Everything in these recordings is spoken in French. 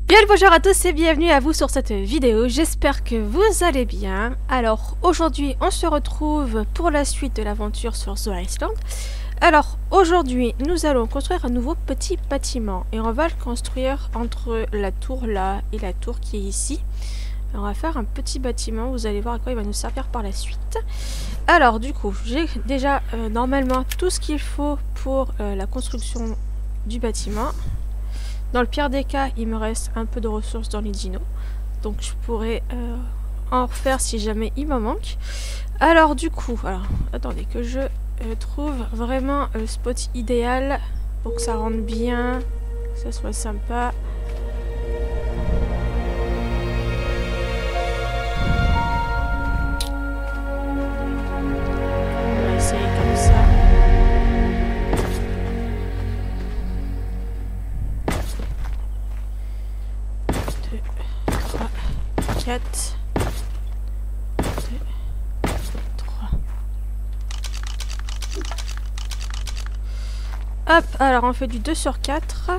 Bien le bonjour à tous et bienvenue à vous sur cette vidéo, j'espère que vous allez bien. Alors aujourd'hui on se retrouve pour la suite de l'aventure sur The Island. Alors aujourd'hui nous allons construire un nouveau petit bâtiment et on va le construire entre la tour là et la tour qui est ici. Alors, on va faire un petit bâtiment, vous allez voir à quoi il va nous servir par la suite. Alors du coup j'ai déjà normalement tout ce qu'il faut pour la construction du bâtiment. Dans le pire des cas, il me reste un peu de ressources dans les dinos. Donc je pourrais en refaire si jamais il m'en manque. Alors du coup, attendez que je trouve vraiment le spot idéal pour que ça rentre bien, que ça soit sympa. On va essayer comme ça. 4, 2, 3. Hop, alors on fait du 2 sur 4.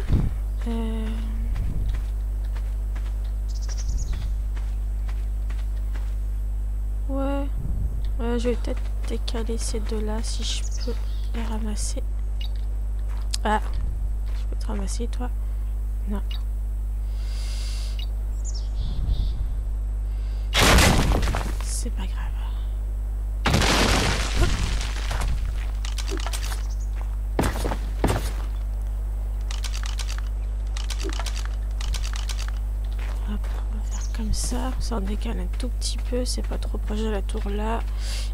Ouais. Je vais peut-être décaler ces deux-là si je peux les ramasser. Ah, je peux te ramasser toi? Non. C'est pas grave. Hop, on va faire comme ça. Ça en décale un tout petit peu. C'est pas trop proche de la tour là.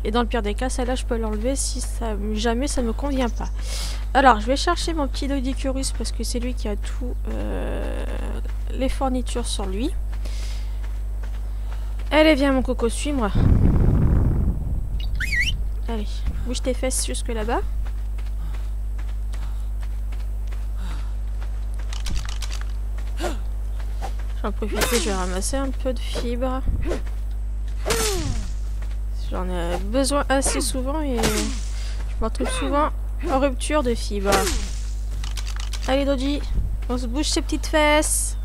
Et dans le pire des cas, celle-là, je peux l'enlever si ça, jamais ça me convient pas. Alors, je vais chercher mon petit Dodicurus parce que c'est lui qui a tout les fournitures sur lui. Allez, viens mon coco, suis-moi. Allez, bouge tes fesses jusque là-bas. J'en profite, je vais ramasser un peu de fibres. J'en ai besoin assez souvent et je me retrouve souvent en rupture de fibres. Allez Doji, on se bouge ses petites fesses.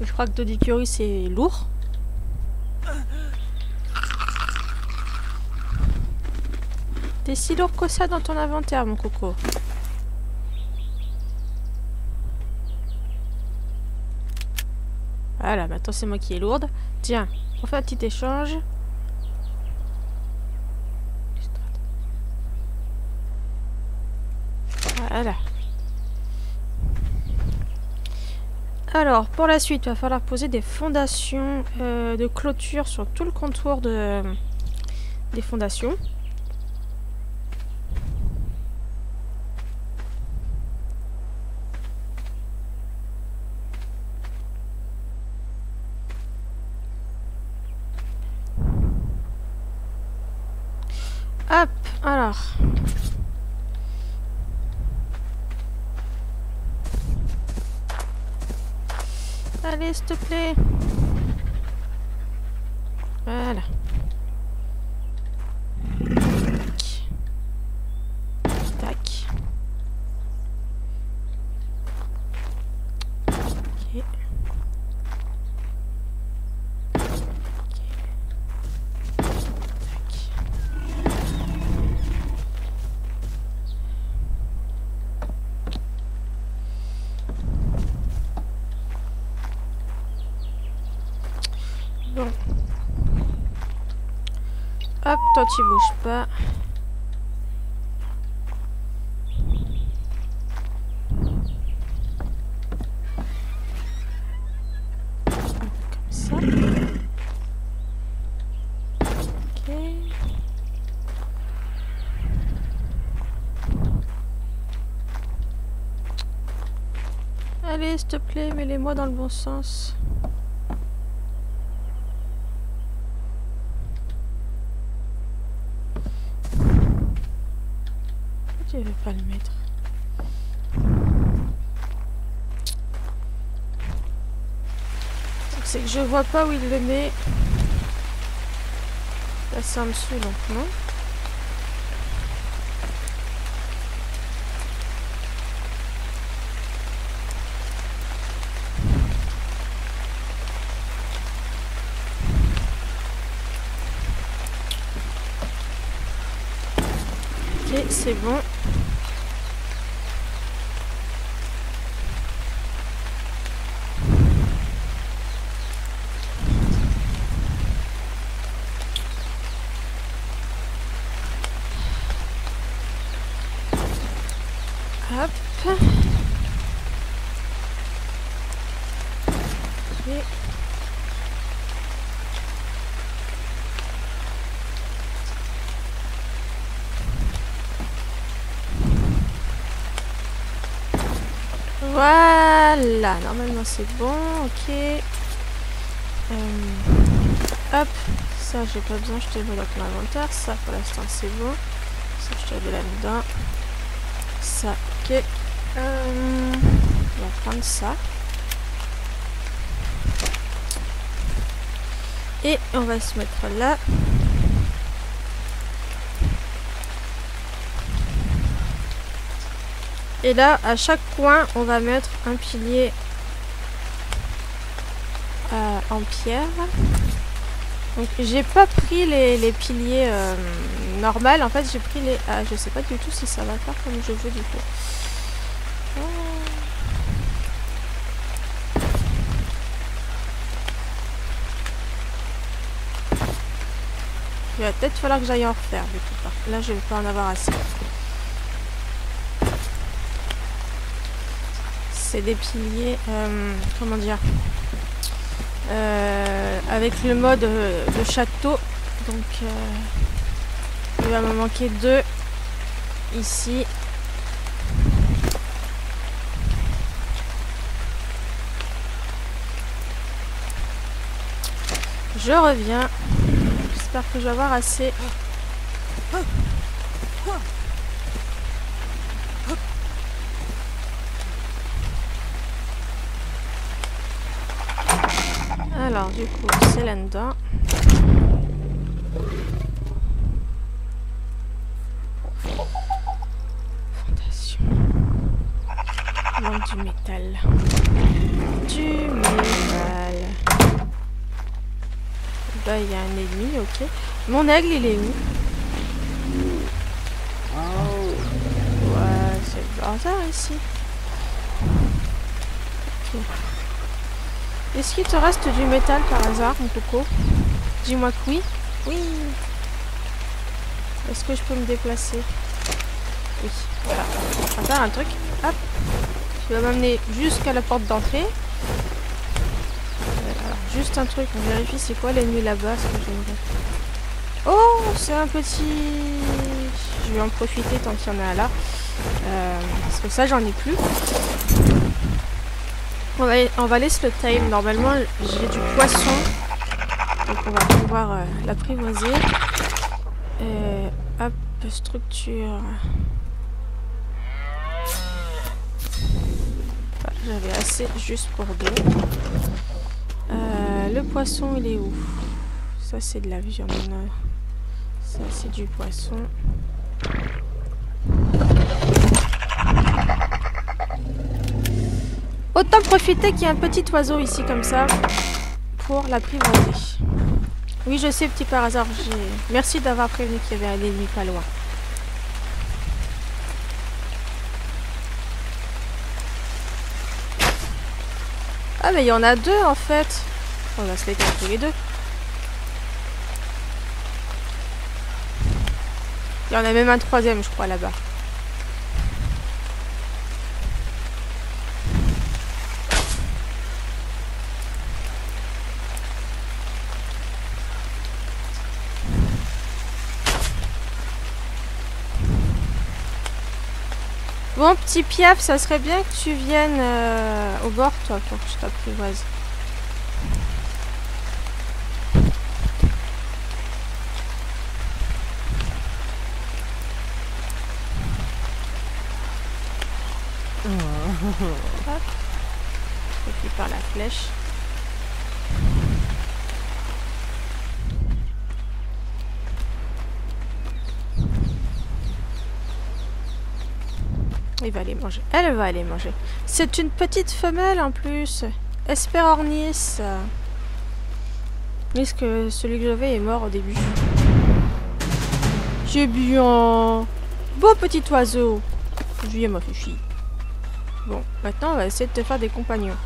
Je crois que Dodicurus c'est lourd. T'es si lourd que ça dans ton inventaire, mon coco. Voilà, maintenant c'est moi qui est lourde. Tiens, on fait un petit échange. Voilà. Alors, pour la suite, il va falloir poser des fondations de clôture sur tout le contour des fondations. Hop, alors... Allez, s'il te plaît. Voilà. Tac. Tac. Ok. Bon. Hop, toi tu bouges pas. Comme ça. Ok. Allez, s'il te plaît, mets-les-moi dans le bon sens. Je vais pas le mettre. C'est que je vois pas où il le met. Là, c'est en dessous, donc non. c'est bon. Hop. Et... Voilà, normalement c'est bon, ok. Hop, ça j'ai pas besoin, je te le mets dans ton inventaire. Ça pour l'instant c'est bon. Ça je te le mets là-dedans. Ça, ok. On va prendre ça. Et on va se mettre là. Et là, à chaque coin, on va mettre un pilier en pierre. Donc, j'ai pas pris les piliers normaux. En fait, j'ai pris les... Ah, je sais pas du tout si ça va faire comme je veux du coup. Il va peut-être falloir que j'aille en refaire du coup. Là, je vais pas en avoir assez. C'est des piliers, comment dire, avec le mode de château. Donc, il va me manquer 2 ici. Je reviens. J'espère que je vais avoir assez. Alors du coup c'est là-dedans. Fondation. Il manque du métal. Du métal. Là il y a un ennemi, ok. Mon aigle il est où? Ouais, c'est le bazar ici. Ok. Est-ce qu'il te reste du métal par hasard, mon coco? Dis-moi que oui. Oui. Est-ce que je peux me déplacer? Oui. Voilà. On va faire un truc. Hop. Tu vas m'amener jusqu'à la porte d'entrée. Alors, juste un truc. On vérifie c'est quoi l'ennemi là-bas. Ce que j'aimerais. Oh, c'est un petit... Je vais en profiter tant qu'il y en a un là. Parce que ça, j'en ai plus. On va laisser le time. Normalement, j'ai du poisson. Donc, on va pouvoir l'apprivoiser. Hop, structure. Voilà, j'avais assez juste pour 2. Le poisson, il est où? Ça, c'est de la viande. Ça, c'est du poisson. Autant profiter qu'il y a un petit oiseau ici comme ça pour l'apprivoiser. Oui, je sais, petit par hasard. Merci d'avoir prévenu qu'il y avait un ennemi pas loin. Ah, mais il y en a 2 en fait. On va se les faire tous les 2. Il y en a même un 3e, je crois, là-bas. Bon, petit Piaf, ça serait bien que tu viennes au bord, toi, pour que je t'apprivoise. Hop. Et puis par la flèche. Il va aller manger. Elle va aller manger. C'est une petite femelle en plus. Hesperornis. Est-ce que celui que j'avais est mort au début? C'est bien. Beau petit oiseau. Juillet m'a fait chier. Bon, maintenant on va essayer de te faire des compagnons.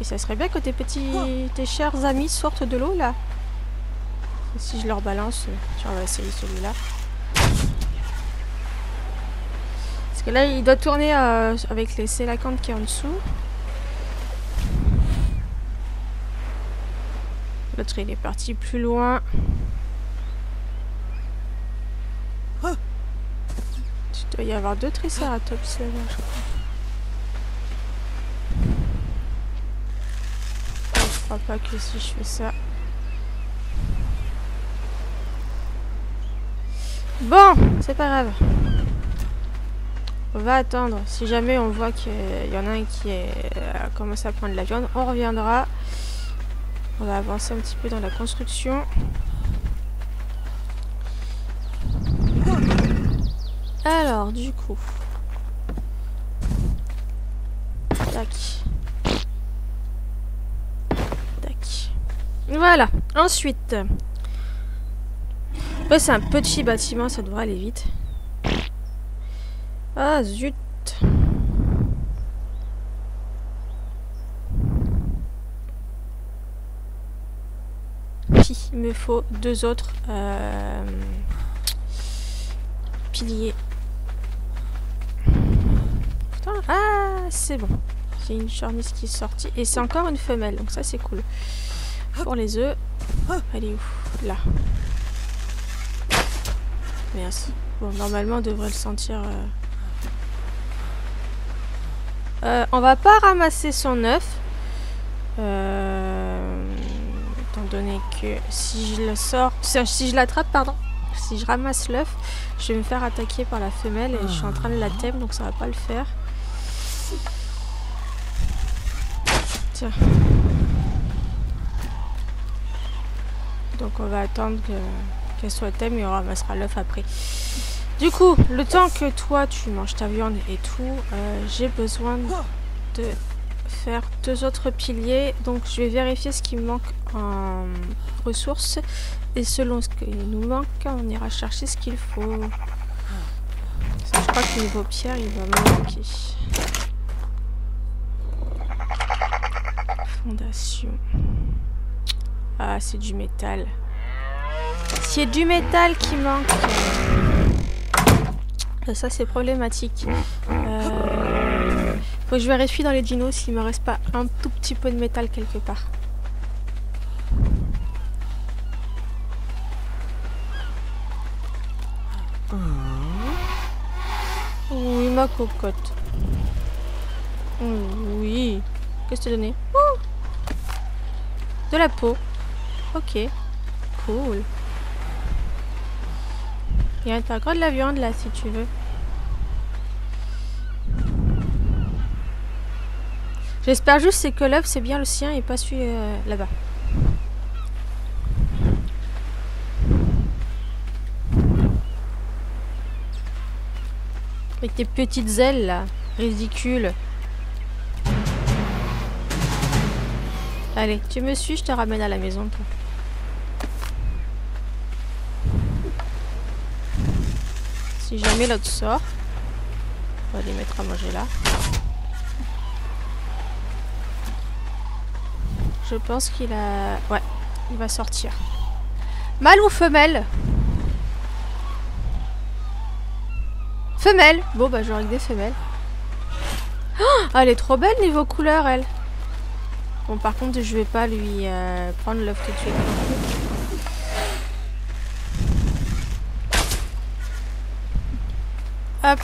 Et ça serait bien que tes chers amis sortent de l'eau là. Et si je leur balance, tiens, on va essayer celui-là. Parce que là, il doit tourner avec les sélacantes qui est en dessous. L'autre, il est parti plus loin. Il doit y avoir 2 tricératops là-bas, je crois. Je crois pas que si je fais ça... Bon, c'est pas grave. On va attendre. Si jamais on voit qu'il y en a un qui commence à prendre de la viande, on reviendra. On va avancer un petit peu dans la construction. Alors, du coup... Tac. Tac. Voilà. Ensuite... Après, c'est un petit bâtiment, ça devrait aller vite. Ah, zut. Puis, il me faut 2 autres piliers. Putain, ah, c'est bon. J'ai une charnice qui est sortie. Et c'est encore une femelle, donc ça, c'est cool. Pour les œufs. Elle est où? Là. Merci. Bon, normalement, on devrait le sentir. On va pas ramasser son œuf. Étant donné que si je le sors... Si je l'attrape, pardon. Si je ramasse l'œuf, je vais me faire attaquer par la femelle et je suis en train de la thème, donc ça va pas le faire. Tiens. Donc on va attendre qu'elle soit thème et on ramassera l'œuf après. Du coup, le temps que toi tu manges ta viande et tout, j'ai besoin de faire 2 autres piliers. Donc je vais vérifier ce qui me manque en ressources. Et selon ce qui nous manque, on ira chercher ce qu'il faut. Ça, je crois que niveau pierre, il va me manquer. Fondation. Ah, c'est du métal. C'est du métal qui manque. Ça, c'est problématique. Faut que je vérifie dans les dinos s'il me reste pas un tout petit peu de métal quelque part. Oui, ma cocotte. Oui. Qu'est-ce que tu as donné? De la peau. Ok. Cool. Il y a encore de la viande là si tu veux. J'espère juste c'est que l'œuf c'est bien le sien et pas celui là-bas. Avec tes petites ailes là, ridicules. Allez, tu me suis, je te ramène à la maison toi. Si jamais l'autre sort, on va les mettre à manger là. Je pense qu'il a... Ouais, il va sortir. Mâle ou femelle? Femelle. Bon bah j'aurai que des femelles. Oh, elle est trop belle niveau couleur elle. Bon par contre je vais pas lui prendre l'œuf tout de suite. Hop.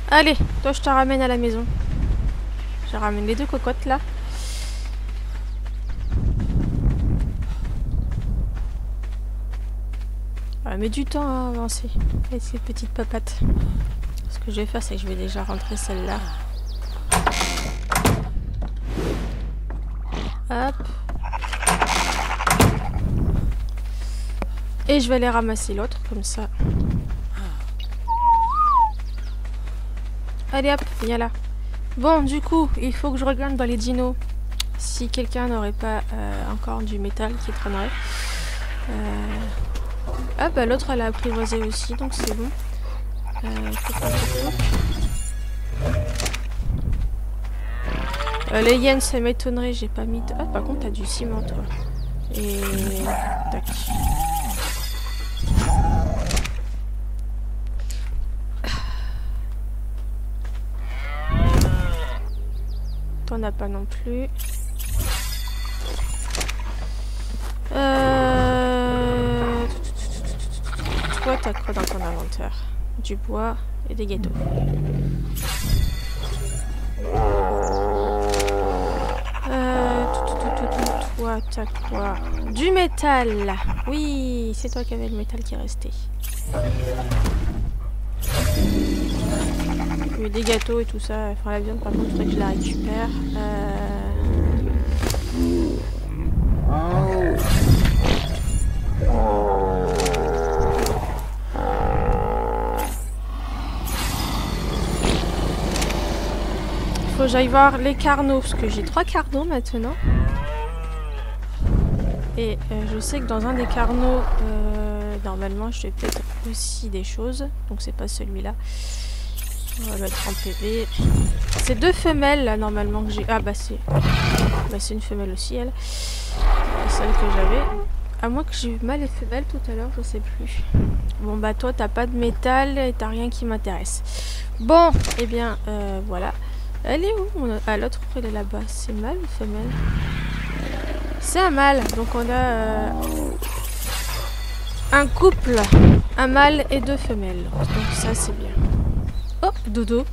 Allez, toi je te ramène à la maison. Je ramène les 2 cocottes là. Ça met du temps à avancer avec ces petites papates. Ce que je vais faire, c'est que je vais déjà rentrer celle-là. Hop. Et je vais aller ramasser l'autre, comme ça. Allez hop, viens là. Bon, du coup, il faut que je regarde dans les dinos. Si quelqu'un n'aurait pas encore du métal qui traînerait. Ah bah l'autre elle a apprivoisé aussi, donc c'est bon. Les hyènes, ça m'étonnerait, j'ai pas mis... Ah par contre t'as du ciment toi. Et... tac. T'en as pas non plus. Toi, t'as quoi dans ton inventaire? Du bois et des gâteaux. Toi, t'as quoi? Du métal! Oui, c'est toi qui avais le métal qui est resté. Oui, des gâteaux et tout ça. Enfin, la viande, par contre, il faudrait que je la récupère. Faut que j'aille voir les carnaux, parce que j'ai 3 carnaux maintenant. Et je sais que dans un des carnaux, normalement, je fais peut-être aussi des choses. Donc c'est pas celui-là. On va mettre en PV. C'est 2 femelles là normalement que j'ai. Ah bah c'est une femelle aussi elle. Celle que j'avais. À moins que j'ai eu mal les femelles tout à l'heure, je sais plus. Bon bah toi t'as pas de métal et t'as rien qui m'intéresse. Bon, et bien voilà. Elle est où? Ah l'autre elle est là-bas. C'est mâle ou femelle? C'est un mâle. Donc on a un couple. Un mâle et 2 femelles. Donc ça c'est bien. Oh, dodo.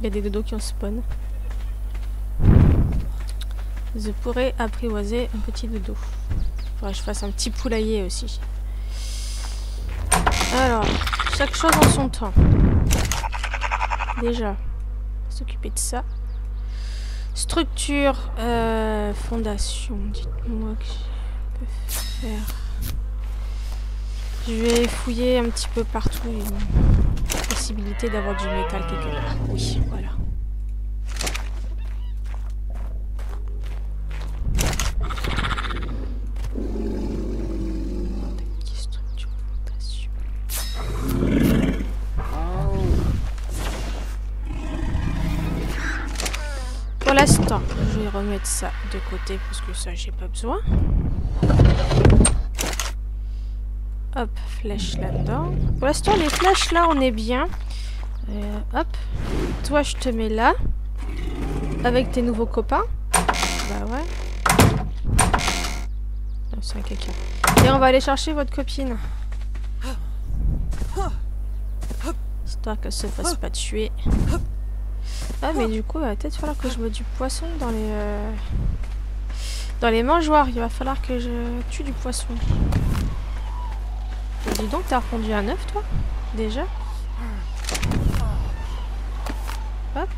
Il y a des dodos qui en spawn. Je pourrais apprivoiser un petit dodo. Faudrait que je fasse un petit poulailler aussi. Alors, chaque chose en son temps. Déjà, s'occuper de ça. Structure, fondation. Dites-moi que je peux faire. Je vais fouiller un petit peu partout. Possibilité d'avoir du métal quelque part. Oui, voilà. Pour l'instant, je vais remettre ça de côté parce que ça, j'ai pas besoin. Hop, flèche là-dedans. Pour l'instant, les flèches là, on est bien. Hop. Toi, je te mets là. Avec tes nouveaux copains. Bah ouais. Non, c'est un caca. Et on va aller chercher votre copine. Histoire qu'elle se fasse pas tuer. Ah, mais du coup, il va peut-être falloir que je mette du poisson dans les mangeoires. Il va falloir que je tue du poisson. Dis donc, t'as repondu un œuf, toi? Déjà? Hop.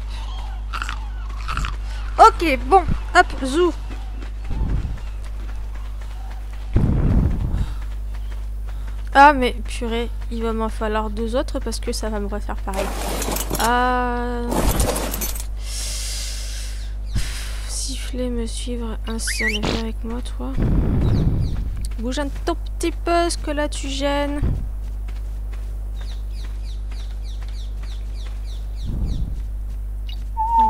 Ok, bon. Hop, zou. Ah, mais purée, il va m'en falloir 2 autres parce que ça va me refaire pareil. Ah... Siffler, me suivre, un seul. Viens avec moi, toi. Bouge un tout petit peu, parce que là tu gênes.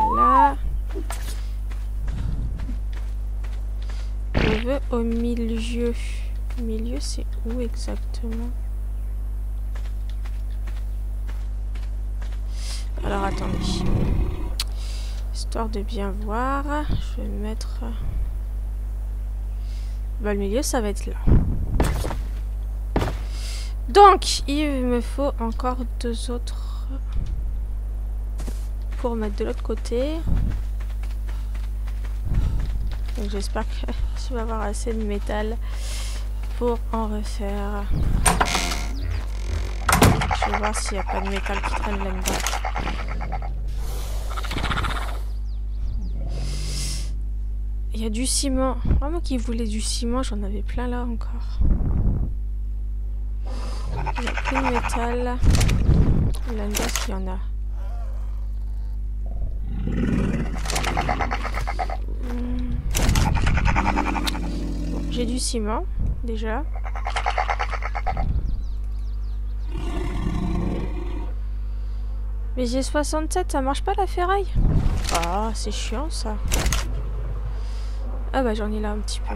Voilà. Je veux au milieu. Au milieu, c'est où exactement? Alors attendez. Histoire de bien voir, je vais mettre... Bah, le milieu, ça va être là. Donc, il me faut encore 2 autres pour mettre de l'autre côté. Donc, j'espère que je vais avoir assez de métal pour en refaire. Je vais voir s'il n'y a pas de métal qui traîne là-dedans. Il y a du ciment. Vraiment qui voulait du ciment, j'en avais plein là encore. Il n'y a plus de métal. Là, il y en a. J'ai du ciment, déjà. Mais j'ai 67, ça marche pas la ferraille? Ah, c'est chiant ça. Ah bah j'en ai là un petit peu.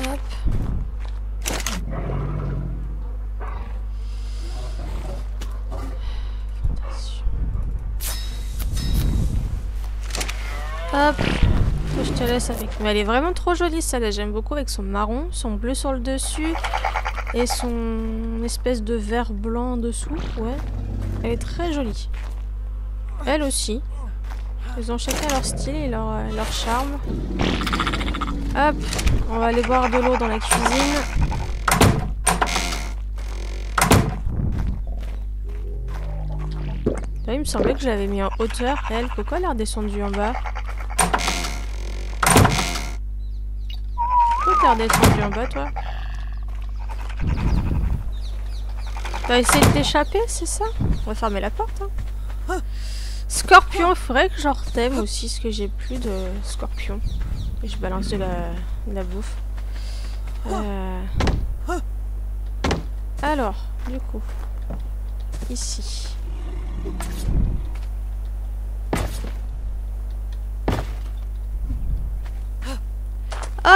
Hop. Hop. Je te laisse avec. Mais elle est vraiment trop jolie celle-là. J'aime beaucoup avec son marron, son bleu sur le dessus et son espèce de vert blanc en dessous. Ouais. Elle est très jolie. Elle aussi. Ils ont chacun leur style et leur charme. Hop. On va aller boire de l'eau dans la cuisine. Là, il me semblait que je l'avais mis en hauteur. Elle, pourquoi elle est redescendue en bas? Pourquoi t'es redescendu en bas, toi? T'as essayé de t'échapper, c'est ça? On va fermer la porte, hein. Scorpion, il faudrait que j'en retème aussi, parce que j'ai plus de scorpions. Et je balance de la bouffe. Alors, du coup, ici.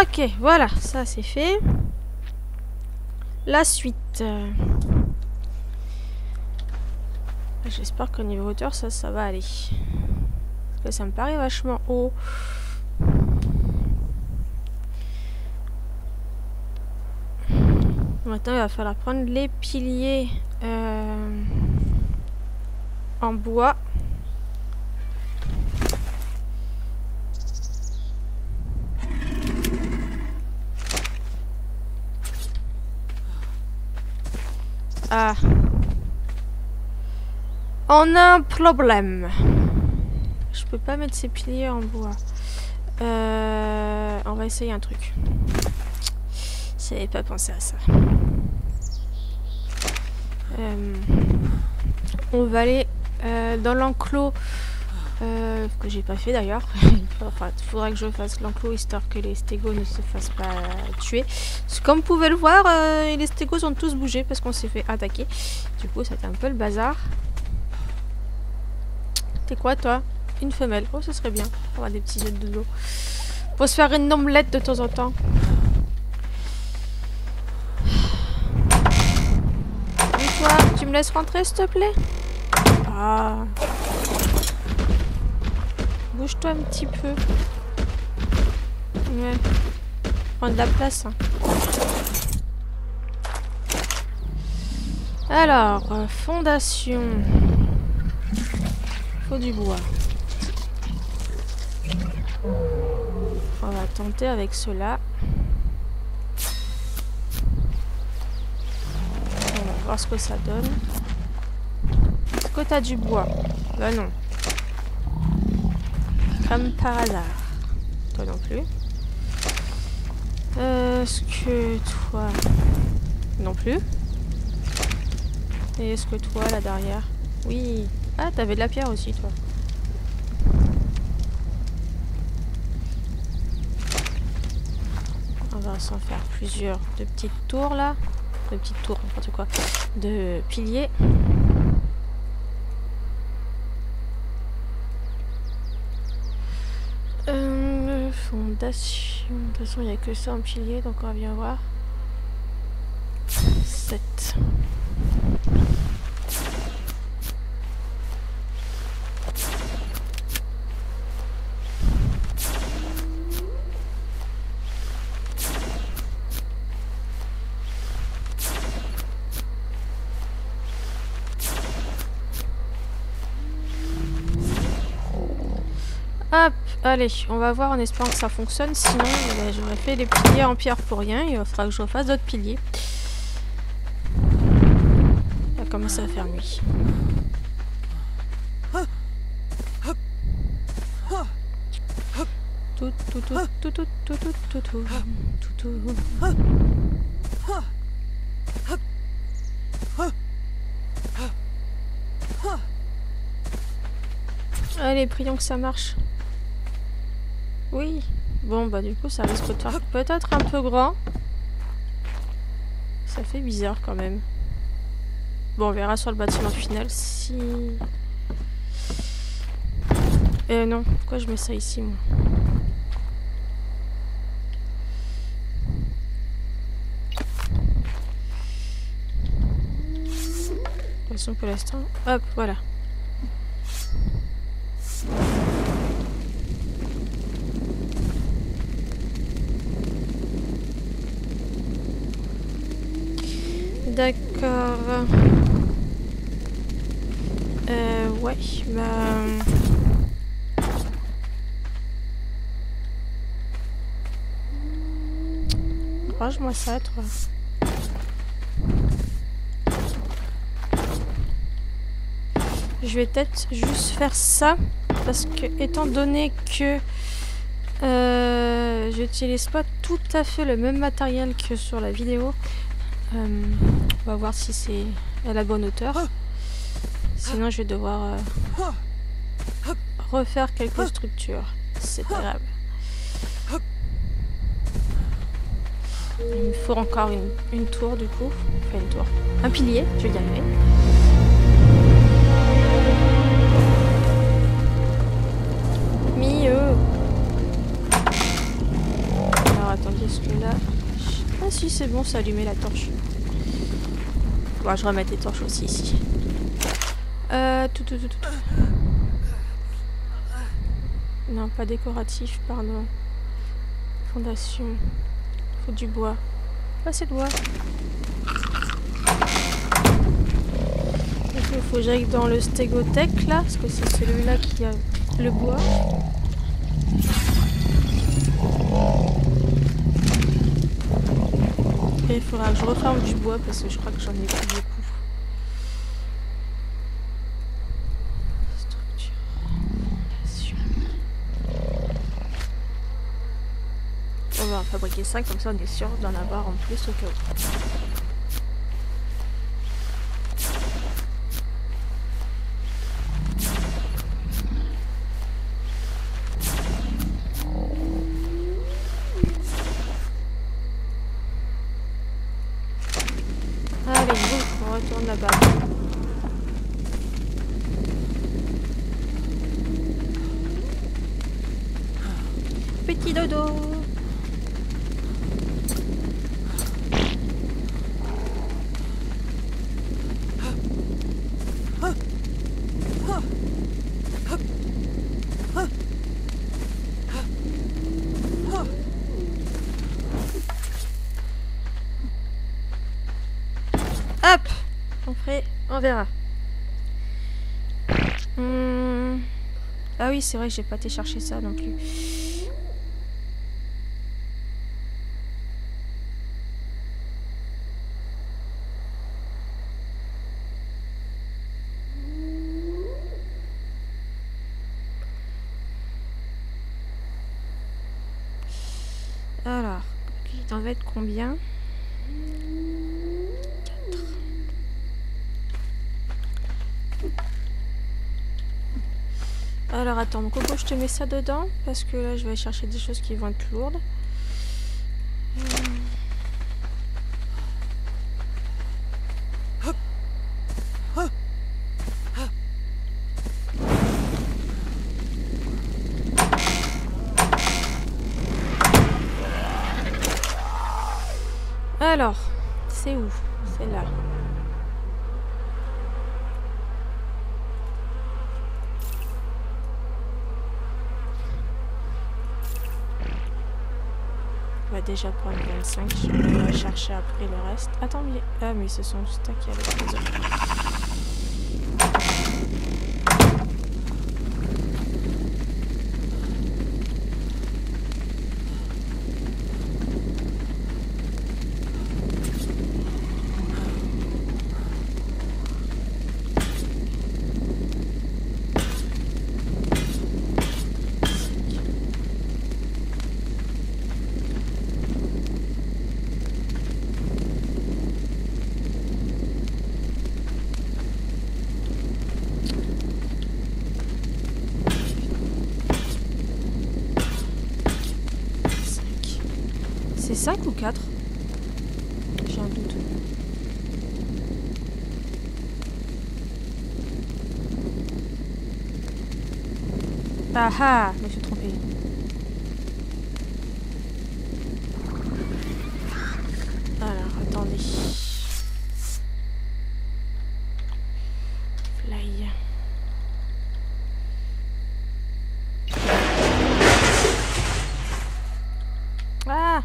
Ok, voilà, ça c'est fait. La suite. J'espère qu'au niveau hauteur, ça va aller. Parce que ça me paraît vachement haut. Maintenant, il va falloir prendre les piliers en bois. Ah. On a un problème. Je peux pas mettre ces piliers en bois. On va essayer un truc. J'avais pas pensé à ça. On va aller dans l'enclos que j'ai pas fait d'ailleurs. Enfin, il faudra que je fasse l'enclos histoire que les stégos ne se fassent pas tuer. Parce que comme vous pouvez le voir, les stégos ont tous bougé parce qu'on s'est fait attaquer. Du coup, c'était un peu le bazar. T'es quoi, toi? Une femelle. Oh, ce serait bien. On va avoir des petits œufs de dos. Faut se faire une omelette de temps en temps. Et toi, tu me laisses rentrer, s'il te plaît? Ah. Bouge-toi un petit peu. Ouais. Prends de la place. Hein. Alors, fondation. Faut du bois. On va tenter avec cela. On va voir ce que ça donne. Est-ce que t'as du bois? Bah non. Comme par hasard. Toi non plus. Est-ce que toi... Non plus. Et est-ce que toi, là derrière? Oui. Ah, t'avais de la pierre aussi, toi. On va s'en faire plusieurs de petites tours, là. De petites tours, n'importe quoi. De piliers. Fondation. De toute façon, il n'y a que ça en pilier, donc on va bien voir. 7. Hop, allez, on va voir en espérant que ça fonctionne. Sinon, j'aurais fait des piliers en pierre pour rien. Il faudra que je refasse d'autres piliers. Ça va commencer à faire nuit. Tout, tout, tout, tout, tout, tout, tout, tout, tout, tout, tout. Allez, prions que ça marche. Oui. Bon, bah du coup, ça risque de faire peut-être un peu grand. Ça fait bizarre quand même. Bon, on verra sur le bâtiment final si... non, pourquoi je mets ça ici, moi? De toute façon, pour l'instant... Hop, voilà. D'accord. Ouais, bah... Range-moi ça, toi. Je vais peut-être juste faire ça, parce que, étant donné que j'utilise pas tout à fait le même matériel que sur la vidéo, on va voir si c'est à la bonne hauteur. Sinon, je vais devoir refaire quelques structures. C'est pas grave. Il me faut encore une tour, du coup. Enfin, une tour. Un pilier, je vais y arriver. Mieux. Alors, attendez, est-ce que là... Ah si, c'est bon, ça a allumé la torche. Bon, je remets les torches aussi, ici. Tout. Non, pas décoratif, pardon. Fondation. Faut du bois. Pas assez de bois. Il faut que j'aille dans le stégothèque là, parce que c'est celui-là qui a le bois. Et il faudra que je referme du bois parce que je crois que j'en ai plus beaucoup. On va en fabriquer 5, comme ça on est sûr d'en avoir en plus au cas où. Allez, boum, on retourne là-bas. Petit dodo. Hop, on verra. Ah oui, c'est vrai que j'ai pas été chercher ça non plus. Alors, il t'en va être combien? 4. Alors attends, mon coco, je te mets ça dedans parce que là je vais chercher des choses qui vont être lourdes. Alors, c'est où? C'est là. On va déjà prendre 25, je vais chercher après le reste. Attends, mais... Ah, mais ce sont stackés avec les autres. 5 ou 4? J'ai un doute. Ah ah, je me suis trompée. Alors, attendez. Fly. Ah!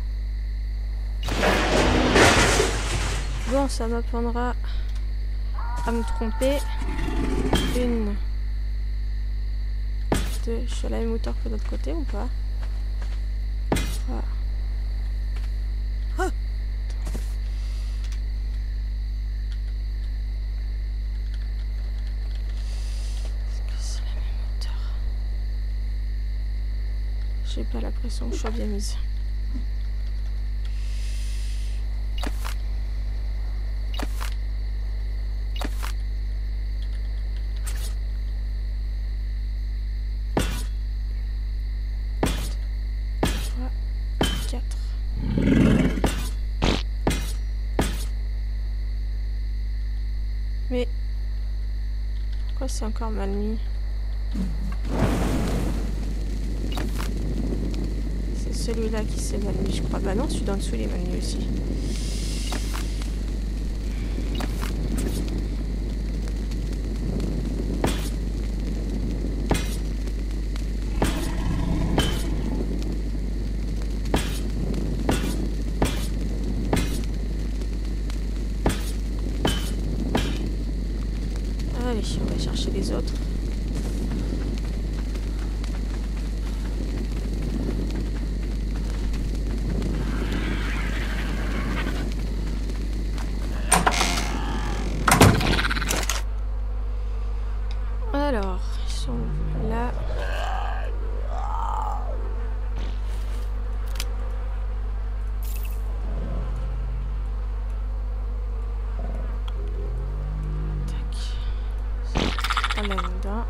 Bon, ça m'apprendra à me tromper. 1, 2, je suis à la même hauteur que de l'autre côté ou pas? 3. J'ai pas l'impression que je sois bien mise. Mais pourquoi c'est encore mal mis? C'est celui-là qui s'est mal mis, je crois. Bah non, celui d'en dessous il est mal mis aussi. Allez, on va chercher les autres. Alors, ils sont là. Tac. Là-dedans.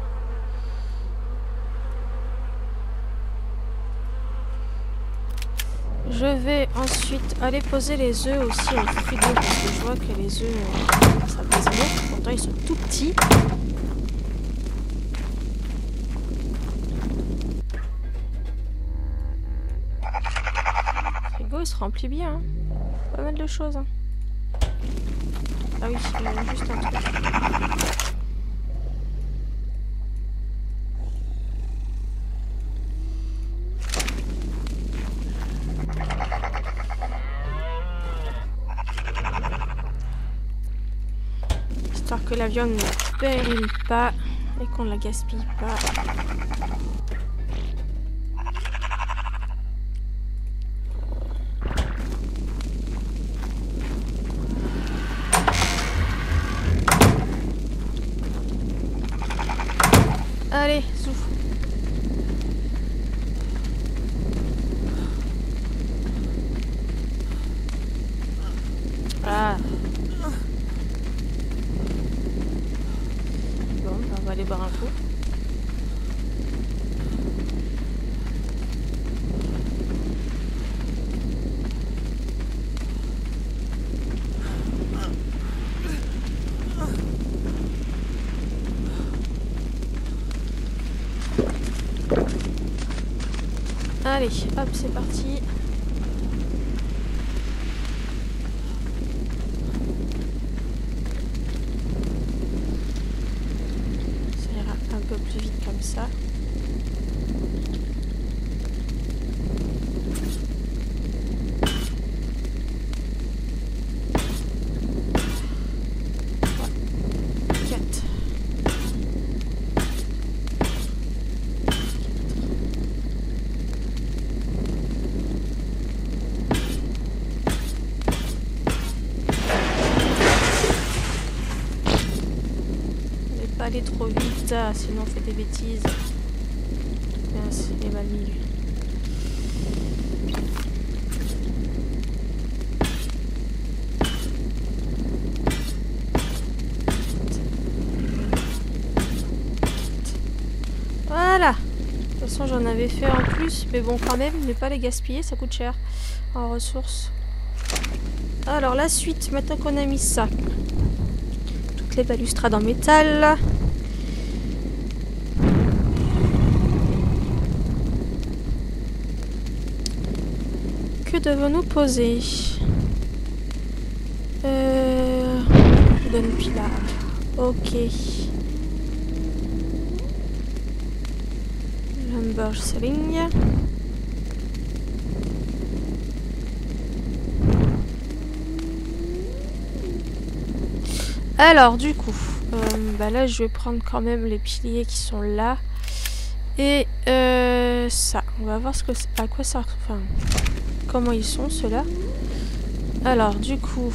Je vais ensuite aller poser les œufs aussi au frigo parce que je vois que les œufs, ça pèse lourd. Pourtant, ils sont tout petits. Le frigo, il se remplit bien. Hein. Pas mal de choses. Hein. Ah oui, il y a juste un truc. Histoire que la viande ne périme pas et qu'on ne la gaspille pas. Allez, souffle. Ah. Bon, on va aller boire un coup. Allez, hop, c'est parti. Ça ira un peu plus vite comme ça. Aller trop vite, sinon on fait des bêtises. Mince, il est mal mis lui. Voilà, toute façon, j'en avais fait en plus, mais bon, quand même, ne pas les gaspiller, ça coûte cher en ressources. Alors, la suite, maintenant qu'on a mis ça. Toutes les balustrades en métal. Que devons-nous poser? Donne pilar. Ok. Lumber selling. Alors du coup, bah là je vais prendre quand même les piliers qui sont là. Et ça, on va voir à quoi ça, enfin, comment ils sont ceux-là. Alors du coup,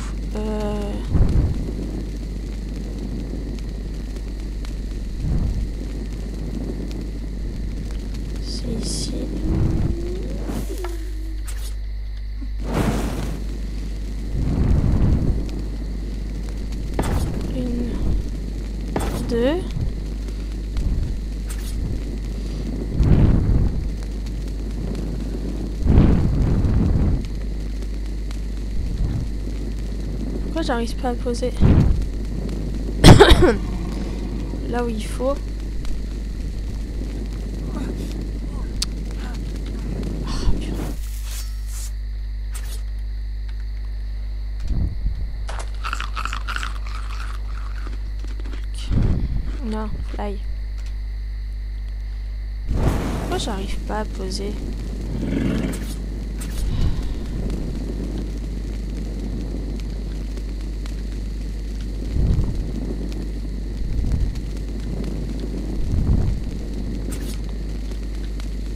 c'est ici. Une, deux. Pourquoi j'arrive pas à poser là où il faut? Non, fly. Pourquoi j'arrive pas à poser?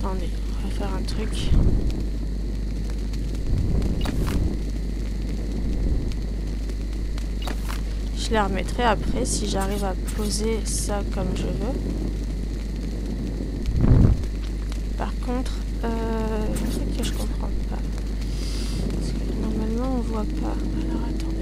Attendez, on va faire un truc. Je les remettrai après si j'arrive à poser ça comme je veux. Par contre, un truc que je comprends pas. Parce que normalement on voit pas. Alors attendez.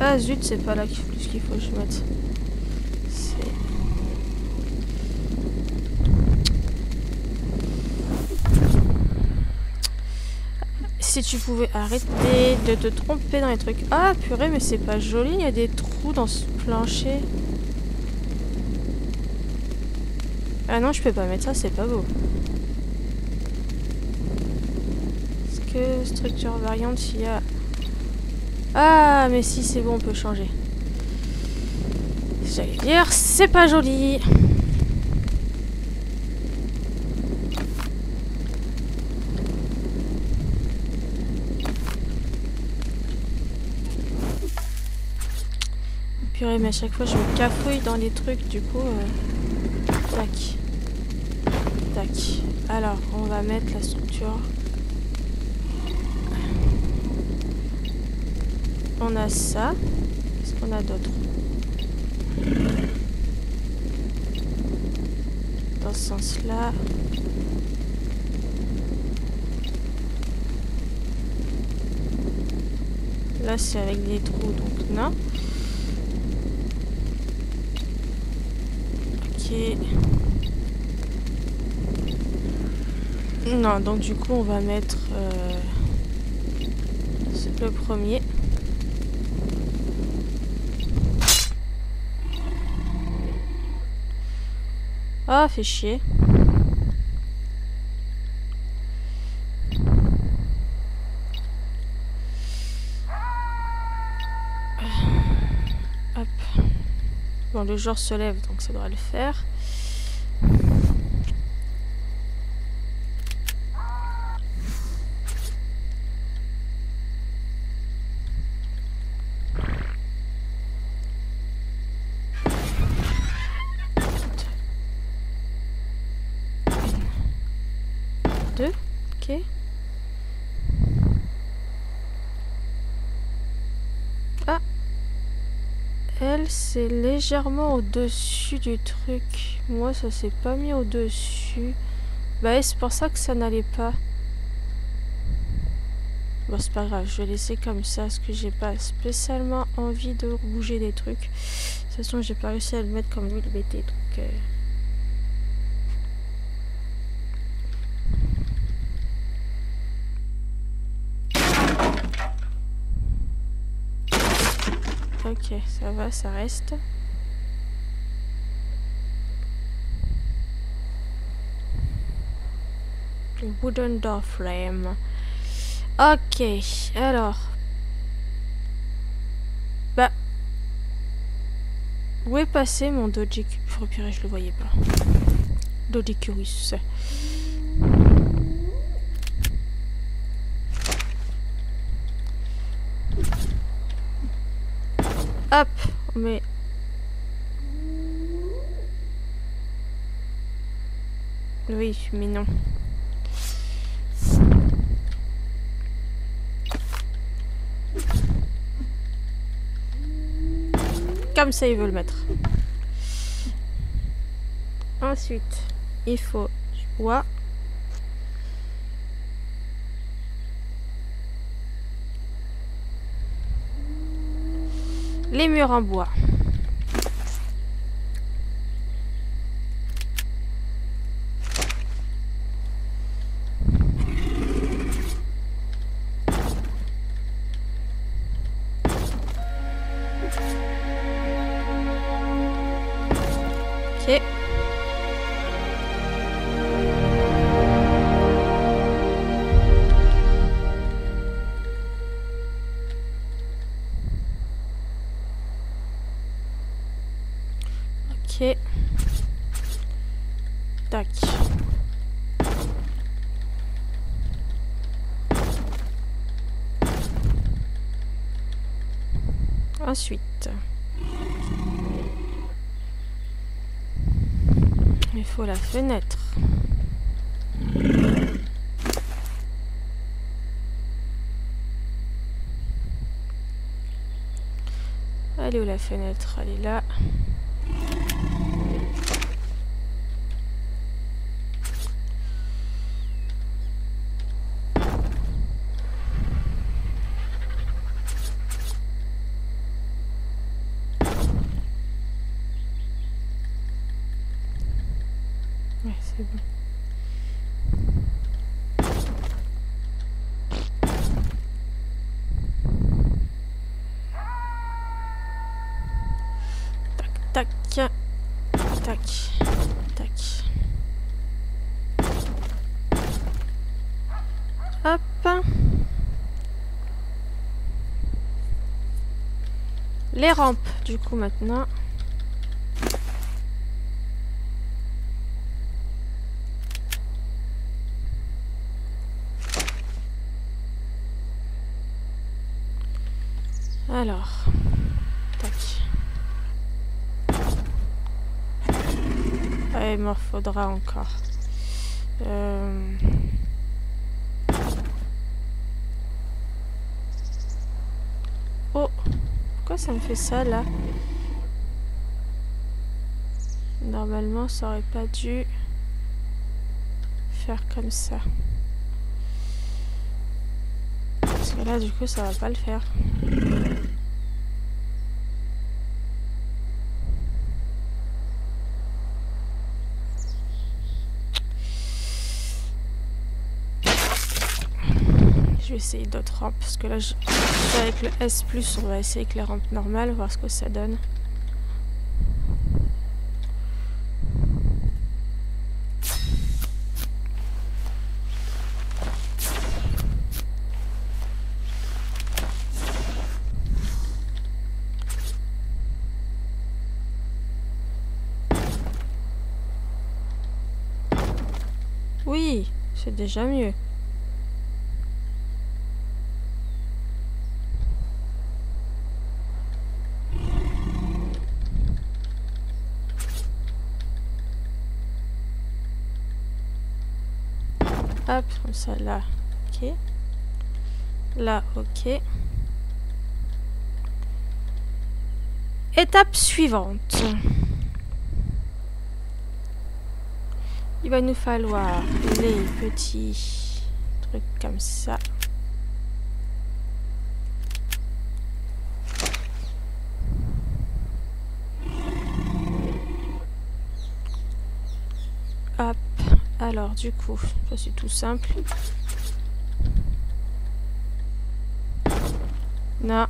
Ah zut, c'est pas là plus qu'il faut que je mette. Si tu pouvais arrêter de te tromper dans les trucs. Ah purée, mais c'est pas joli, il y a des trous dans ce plancher. Ah non, je peux pas mettre ça, c'est pas beau. Est-ce que structure variante, il y a... Ah, mais si, c'est bon, on peut changer. J'allais dire, c'est pas joli. Purée, mais à chaque fois, je me cafouille dans les trucs, du coup... Tac. Tac. Alors, on va mettre la structure... On a ça. Qu'est-ce qu'on a d'autre? Dans ce sens-là. Là, c'est avec des trous, donc non. Ok. Non, donc du coup, on va mettre le premier. Ah, fait chier. Hop. Bon, le jour se lève, donc ça devrait le faire. Ah, elle, c'est légèrement au-dessus du truc. Moi, ça s'est pas mis au-dessus. Bah, c'est pour ça que ça n'allait pas. Bon, c'est pas grave, je vais laisser comme ça, parce que j'ai pas spécialement envie de bouger des trucs. De toute façon, j'ai pas réussi à le mettre comme lui le mettait, donc... Ok, ça va, ça reste. Wooden door frame. Ok, alors. Bah. Où est passé mon Dodgicurus? Oh purée, je le voyais pas. Dodgicurus. Hop, mais... Oui, mais non. Comme ça, il veut le mettre. Ensuite, il faut du bois. Les murs en bois. Ok. Ok. Tac. Ensuite, il faut la fenêtre. Elle est où la fenêtre? Elle est là. Ouais, c'est bon. Tac, tac, tac, tac. Hop. Les rampes, du coup, maintenant. Alors, tac. Ah, il m'en faudra encore. Oh, pourquoi ça me fait ça là? Normalement, ça aurait pas dû faire comme ça. Parce que là, du coup, ça va pas le faire. Je vais essayer d'autres rampes parce que là, avec le S+, on va essayer avec les rampes normales, voir ce que ça donne. Oui, c'est déjà mieux. Hop, comme ça, là, ok. Là, ok. étape suivante. Il va nous falloir les petits trucs comme ça. Hop. Alors du coup, ça c'est tout simple. Non.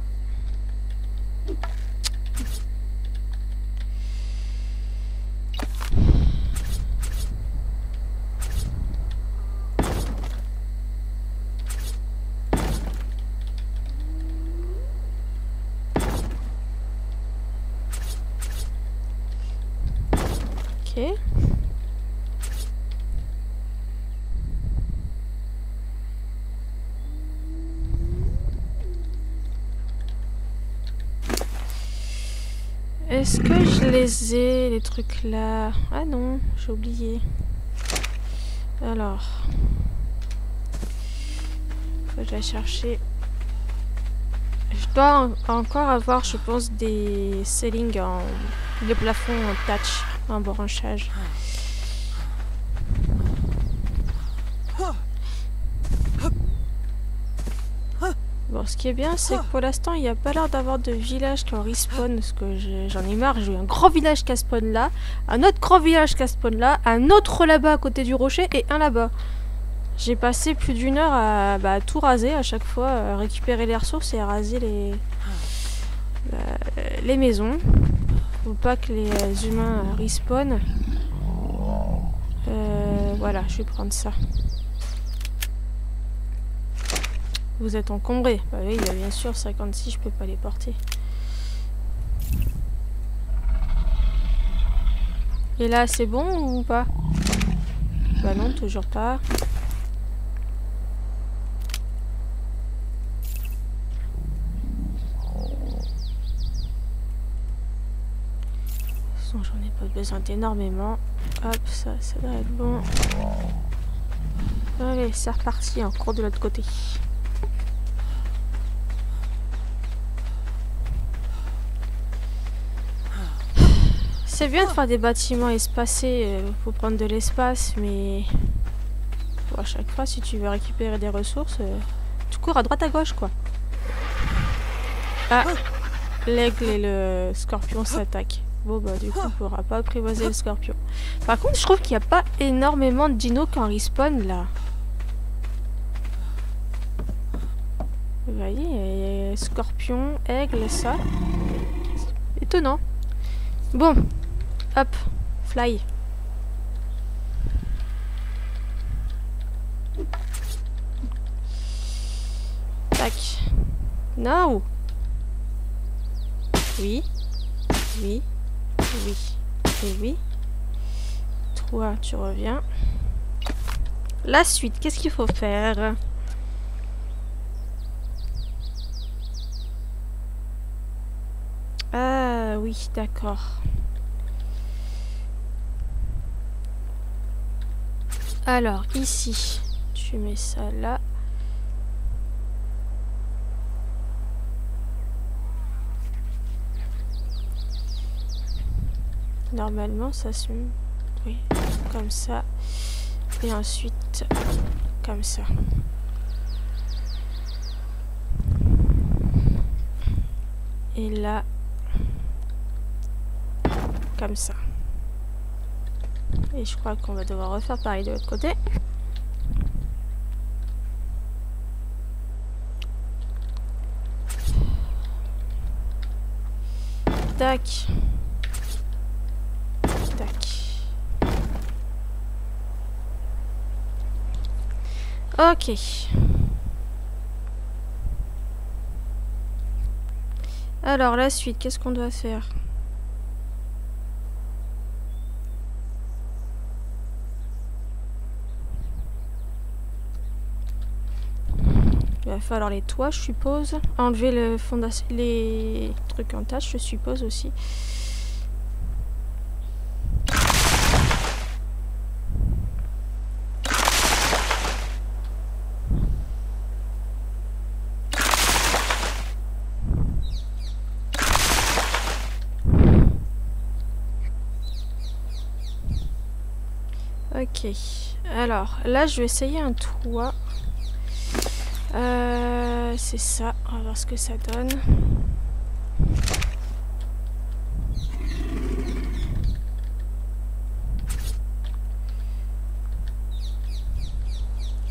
Ok. Est-ce que je les ai, les trucs là? Ah non, j'ai oublié. Alors. Faut que j'aille chercher. Je dois encore avoir, je pense, des ceilings en... le plafond en touch, en branchage. Bon, ce qui est bien, c'est que pour l'instant, il n'y a pas l'air d'avoir de village qui en respawn, parce que j'en ai marre. J'ai eu un grand village qui a spawn là, un autre grand village qui a spawn là, un autre là-bas à côté du rocher et un là-bas. J'ai passé plus d'1 heure à tout raser à chaque fois, à récupérer les ressources et à raser les maisons. Faut pas que les humains respawnent. Voilà, je vais prendre ça. Vous êtes encombré. Bah oui, bah bien sûr, 56, je peux pas les porter. Et là, c'est bon ou pas? Bah non, toujours pas. J'en ai pas besoin d'énormément. Hop, ça doit être bon. Allez, c'est reparti, encore de l'autre côté. C'est bien de faire des bâtiments espacés pour prendre de l'espace, mais bon, à chaque fois, si tu veux récupérer des ressources, tu cours à droite à gauche, quoi. Ah, l'aigle et le scorpion s'attaquent. Bon, bah, du coup, on pourra pas apprivoiser le scorpion. Par contre, je trouve qu'il n'y a pas énormément de dinos qui en respawn, là. Vous voyez, scorpion, aigle, ça. Étonnant. Bon. Hop, fly. Tac. Non. Oui. Oui. Oui. Et oui. Toi, tu reviens. La suite, qu'est-ce qu'il faut faire? Ah oui, d'accord. Alors, ici, tu mets ça là. Normalement, ça se... Oui, comme ça. Et ensuite, comme ça. Et là, comme ça. Et je crois qu'on va devoir refaire pareil de l'autre côté. Tac. Tac. Ok. Alors, la suite, qu'est-ce qu'on doit faire? Il va falloir les toits, je suppose. Enlever le fondation, les trucs en tâche, je suppose aussi. Ok. Alors, là, je vais essayer un toit. C'est ça. On va voir ce que ça donne.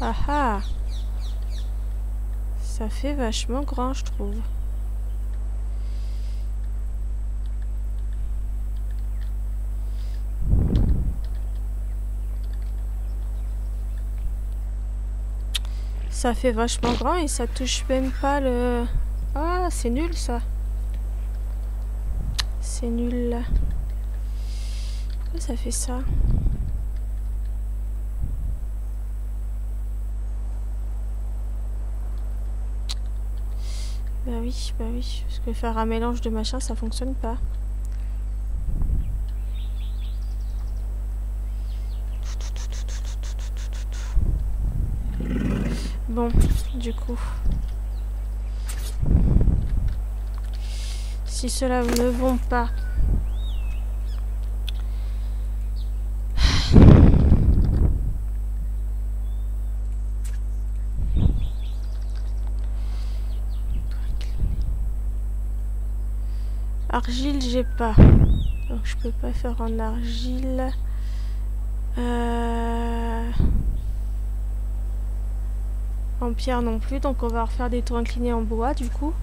Ah ah! Ça fait vachement grand, je trouve. Ça fait vachement grand et ça touche même pas le... Ah, c'est nul ça. C'est nul. Pourquoi ça fait ça? Bah oui. Parce que faire un mélange de machin, ça fonctionne pas. Bon, du coup. Si cela ne vont pas... Argile, j'ai pas. Donc je peux pas faire en argile. En pierre non plus. Donc on va refaire des tours inclinés en bois du coup.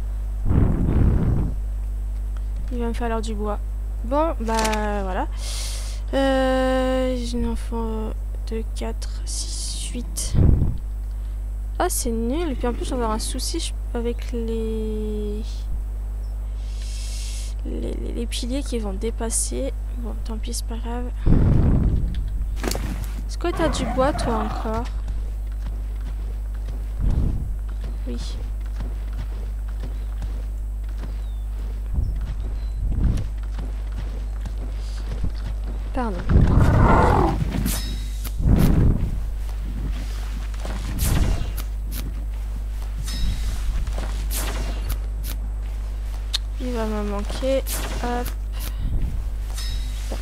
Il va me falloir du bois. Bon, bah voilà. J'ai un enfant 2, 4, 6, 8. Ah, c'est nul. Et puis en plus, on va avoir un souci avec les piliers qui vont dépasser. Bon, tant pis, c'est pas grave. Est-ce que t'as du bois, toi, encore? Oui. Pardon. Il va me manquer. Hop. Tac.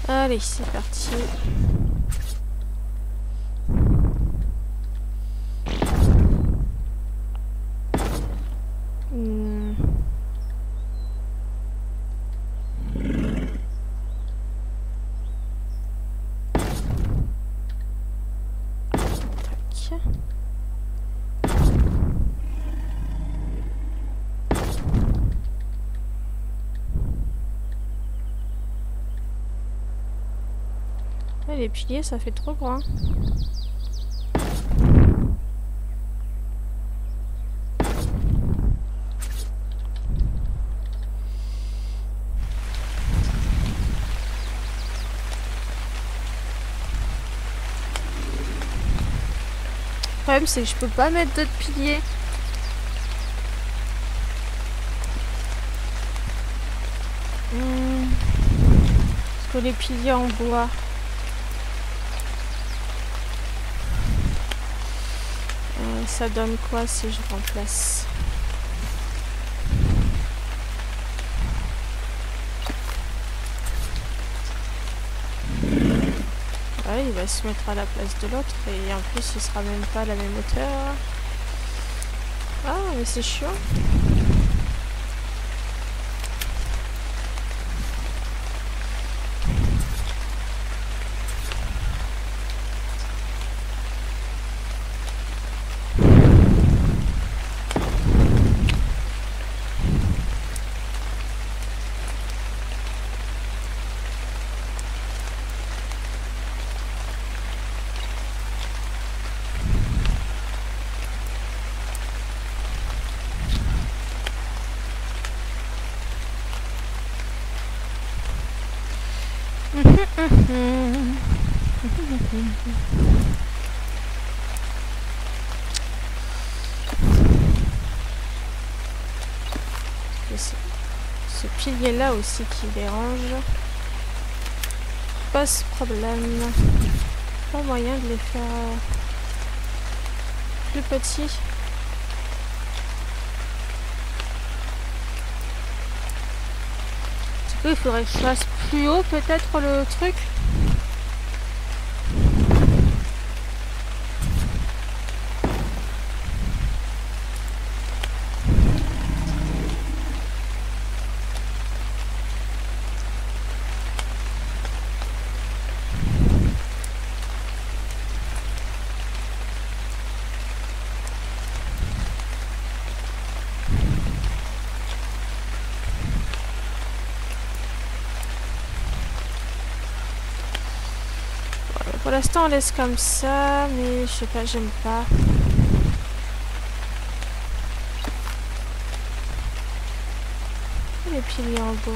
Allez, c'est parti. Les piliers, ça fait trop grand. Le problème, c'est que je peux pas mettre d'autres piliers. Parce que les piliers en bois. Ça donne quoi si je remplace? Ouais, il va se mettre à la place de l'autre et en plus il sera même pas à la même hauteur. Ah, mais c'est chiant. Ce pilier là aussi qui dérange. pose problème. Pas moyen de les faire plus petits. Du coup, il faudrait que je fasse plus haut peut-être le truc. Pour l'instant on laisse comme ça, mais je sais pas, j'aime pas. Les piliers en bois.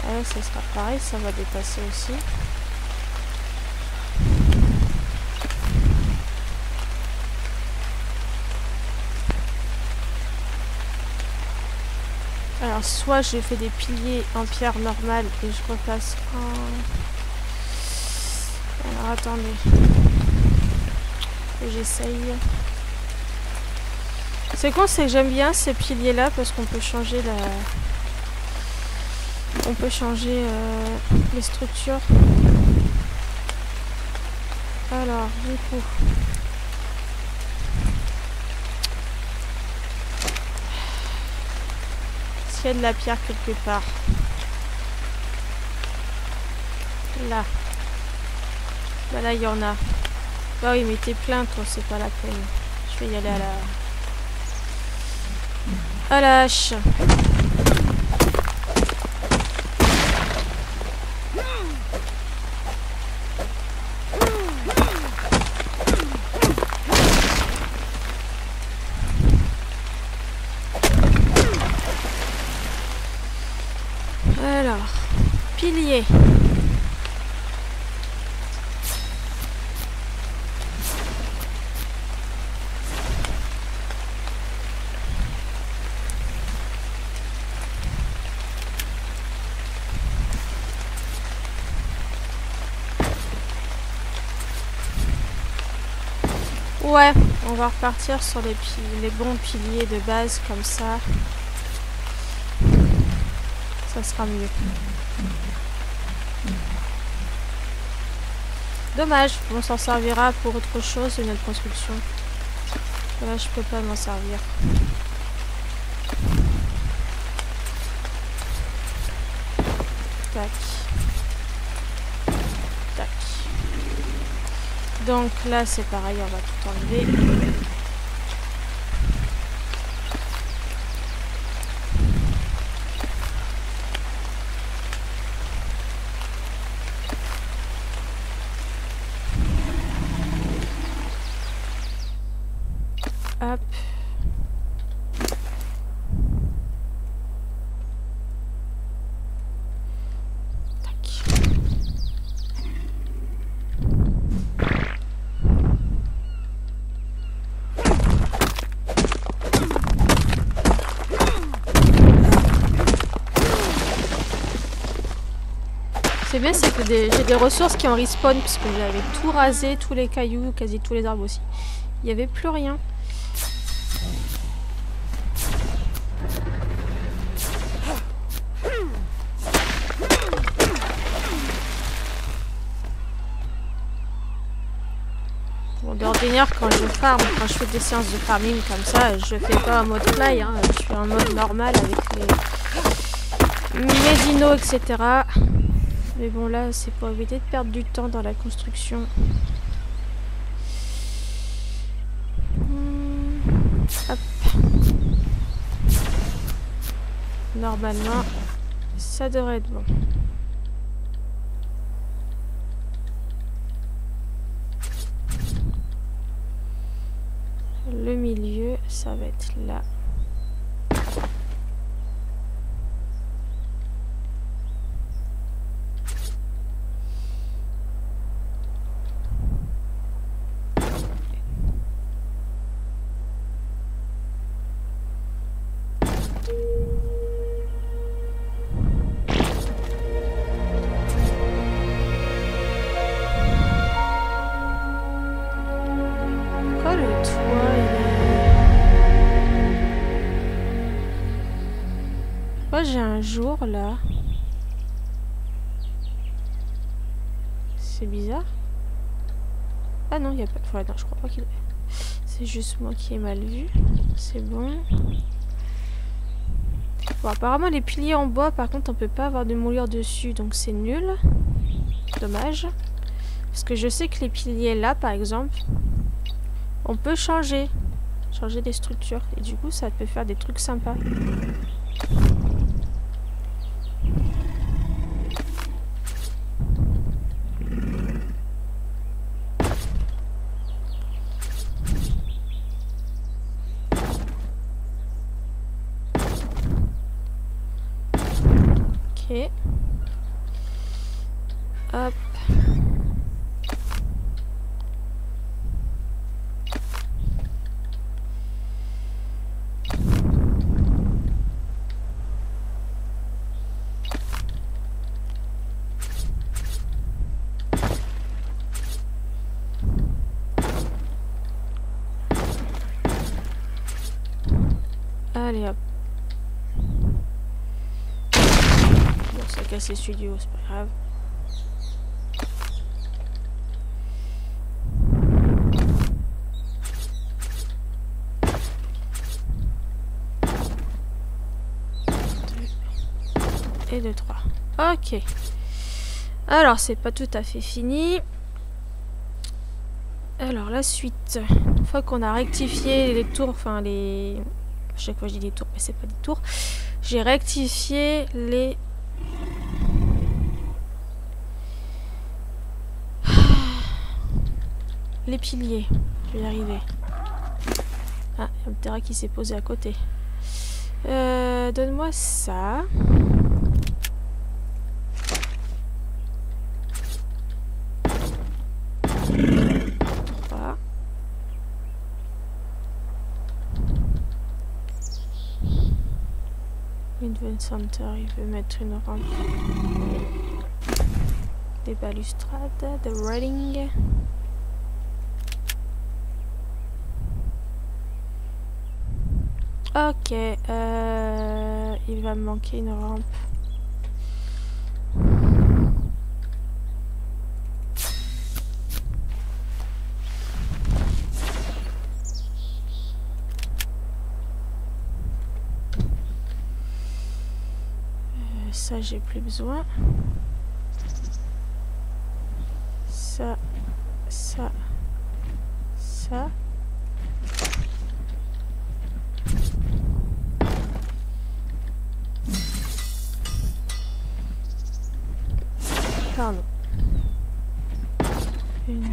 Ouais, ça sera pareil, ça va dépasser aussi. Alors soit je fais des piliers en pierre normale et je repasse en... Alors attendez. J'essaye. C'est con, c'est que j'aime bien ces piliers là parce qu'on peut changer la... On peut changer les structures. Alors du coup... Il y a de la pierre quelque part. Là. Bah là il y en a. Bah oui mais t'es plein toi, c'est pas la peine. Je vais y aller à la hache. Alors, pilier. Ouais, on va repartir sur les bons piliers de base comme ça. Ça sera mieux. Dommage, on s'en servira pour autre chose, une autre construction. Là, je peux pas m'en servir. Tac. Tac. Donc là, c'est pareil, on va tout enlever. Hop. Tac. C'est bien, c'est que j'ai des ressources qui en respawn parce que j'avais tout rasé, tous les cailloux, quasi tous les arbres aussi. Il n'y avait plus rien. Bon, d'ordinaire, quand je farm, quand je fais des séances de farming comme ça, je fais pas en mode fly, hein, je suis en mode normal avec mes dinos, etc. Mais bon, là, c'est pour éviter de perdre du temps dans la construction. Hop. Normalement, ça devrait être bon. Le milieu, ça va être là. j'ai un jour là? C'est bizarre. Ah non, il n'y a pas... Enfin, non, je crois pas qu'il... C'est juste moi qui ai mal vu. C'est bon. Bon, apparemment, les piliers en bois, par contre, on peut pas avoir de moulure dessus. Donc, c'est nul. Dommage. Parce que je sais que les piliers là, par exemple, on peut changer. Changer des structures. Et du coup, ça peut faire des trucs sympas. Ok. Hop. Allez hop. Bon, ça a cassé celui du haut, c'est pas grave. Et 2, 3. Ok. Alors, c'est pas tout à fait fini. Alors, la suite. Une fois qu'on a rectifié les tours, enfin les... À chaque fois je dis des tours, mais c'est pas des tours. J'ai rectifié les... Les piliers. Je vais y arriver. Ah, il y a un terrain qui s'est posé à côté. Donne-moi ça. Invent Center, il veut mettre une rampe. Des balustrades, des railings. Ok, il va me manquer une rampe. Ça, j'ai plus besoin. Ça, ça, ça. Pardon. Une.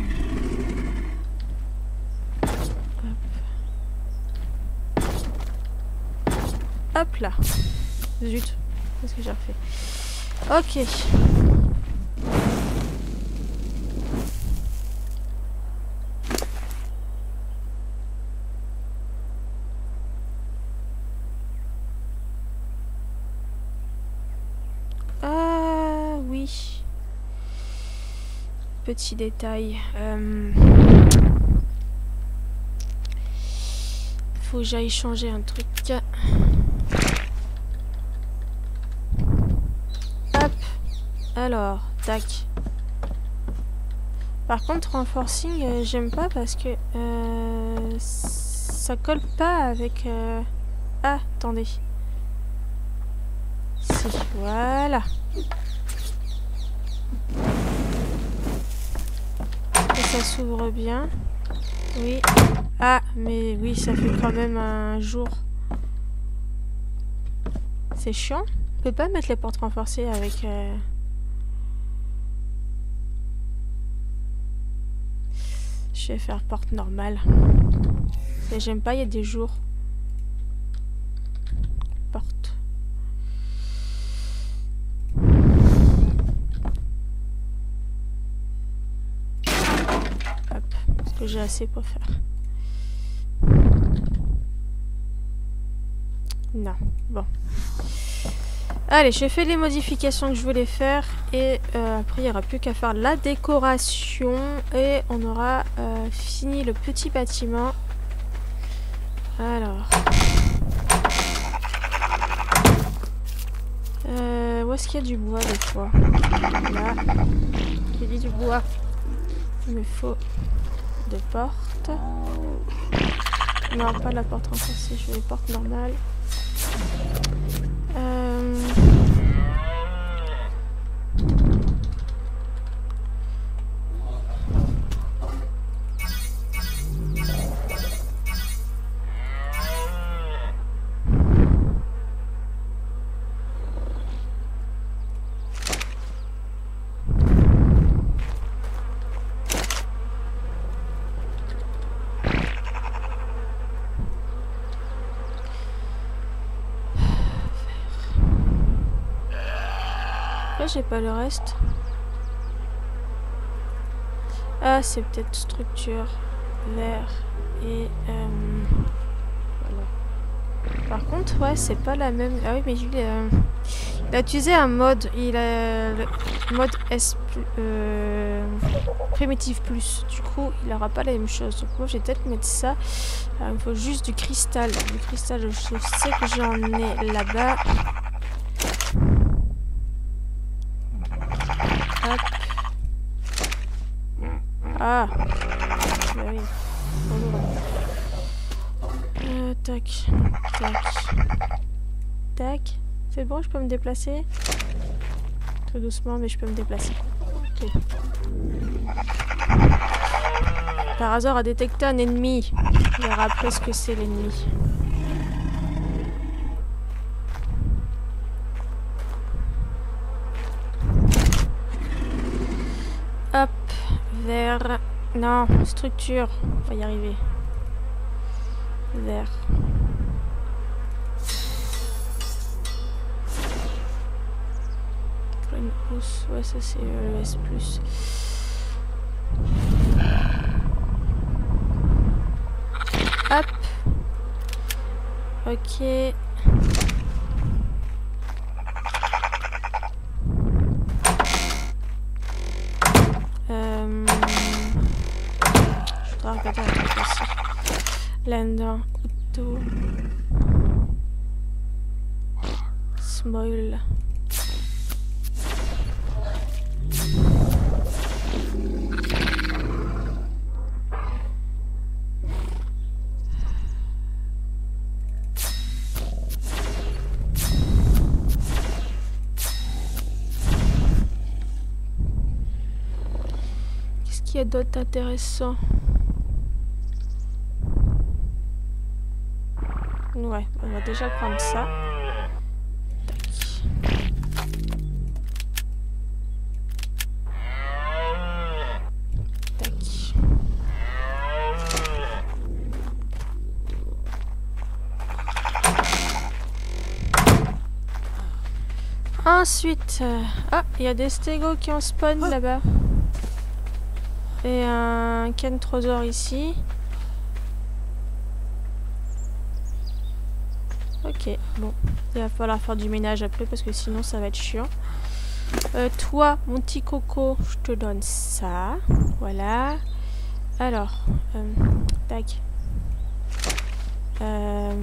Hop. Hop là. Zut. Qu'est-ce que j'ai refait? Ok. Ah oui. Petit détail. Faut que j'aille changer un truc. Alors, tac. Par contre, renforcing, j'aime pas parce que ça colle pas avec... Ah, attendez. Si, voilà. Et ça s'ouvre bien. Oui. Ah, mais oui, ça fait quand même un jour. C'est chiant. On peut pas mettre les portes renforcées avec... Je vais faire porte normale. Mais j'aime pas, il y a des jours. Porte. Hop, parce que j'ai assez pour faire. Non, bon. Allez, j'ai fait les modifications que je voulais faire et après il n'y aura plus qu'à faire la décoration et on aura fini le petit bâtiment. Alors. où est-ce qu'il y a du bois des fois? Là. J'ai dit du bois. Il me faut des portes. Non, pas la porte renforcée, je veux les portes normales. J'ai pas le reste. Ah, c'est peut-être structure, vert et voilà. Par contre, ouais, c'est pas la même. Ah oui, mais il a utilisé un mode. Il a le mode S primitif plus. Du coup, il aura pas la même chose. Donc moi, je vais peut-être mettre ça. Alors, il me faut juste du cristal. Du cristal, je sais que j'en ai là-bas. Ah, bah oui. Tac, tac, tac. C'est bon, je peux me déplacer. Très doucement, mais je peux me déplacer. Ok. Par hasard, a détecté un ennemi. Il verra après ce que c'est l'ennemi. Hop. Vert. Non, structure. On va y arriver. Vert. Une housse. Ouais, ça c'est le S+. Hop. Ok. Je dois regarder un truc aussi. Là-dedans, auto. Small. Qu'est-ce qu'il y a d'autre intéressant? Ouais, on va déjà prendre ça. Tac. Tac. Ensuite, ah, il y a des stégos qui ont spawn là-bas. Et un Kentrosaur ici. Ok, bon, il va falloir faire du ménage après parce que sinon ça va être chiant. Toi, mon petit coco, je te donne ça. Voilà. Alors, tac. Tac.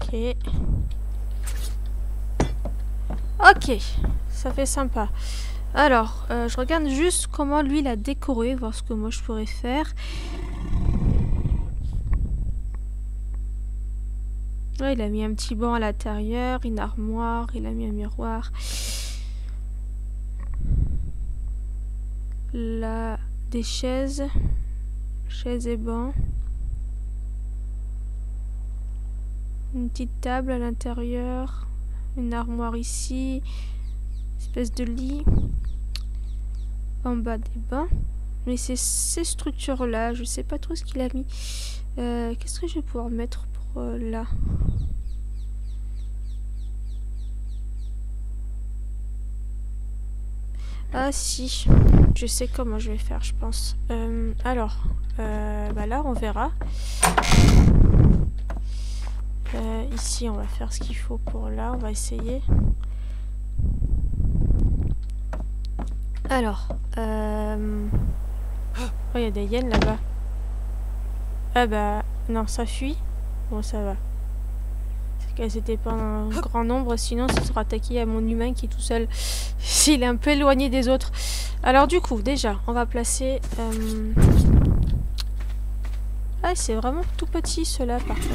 Ok. Ok, ça fait sympa. Alors, je regarde juste comment lui il a décoré, voir ce que moi je pourrais faire. Ouais, il a mis un petit banc à l'intérieur, une armoire, il a mis un miroir. Là, des chaises et bancs. Une petite table à l'intérieur. Une armoire ici, espèce de lit, en bas des bains. Mais c'est ces structures-là, je sais pas trop ce qu'il a mis. Qu'est-ce que je vais pouvoir mettre pour là? Ah si, je sais comment je vais faire, je pense. Alors, bah là on verra. Ici, on va faire ce qu'il faut pour là. On va essayer. Alors, oh, il y a des hyènes là-bas. Ah bah, non, ça fuit. Bon, ça va. C'est qu'elles étaient pas en grand nombre, sinon ça sera attaqué à mon humain qui est tout seul. S'il est un peu éloigné des autres. Alors du coup, déjà, on va placer... Ah, c'est vraiment tout petit ceux-là, par contre.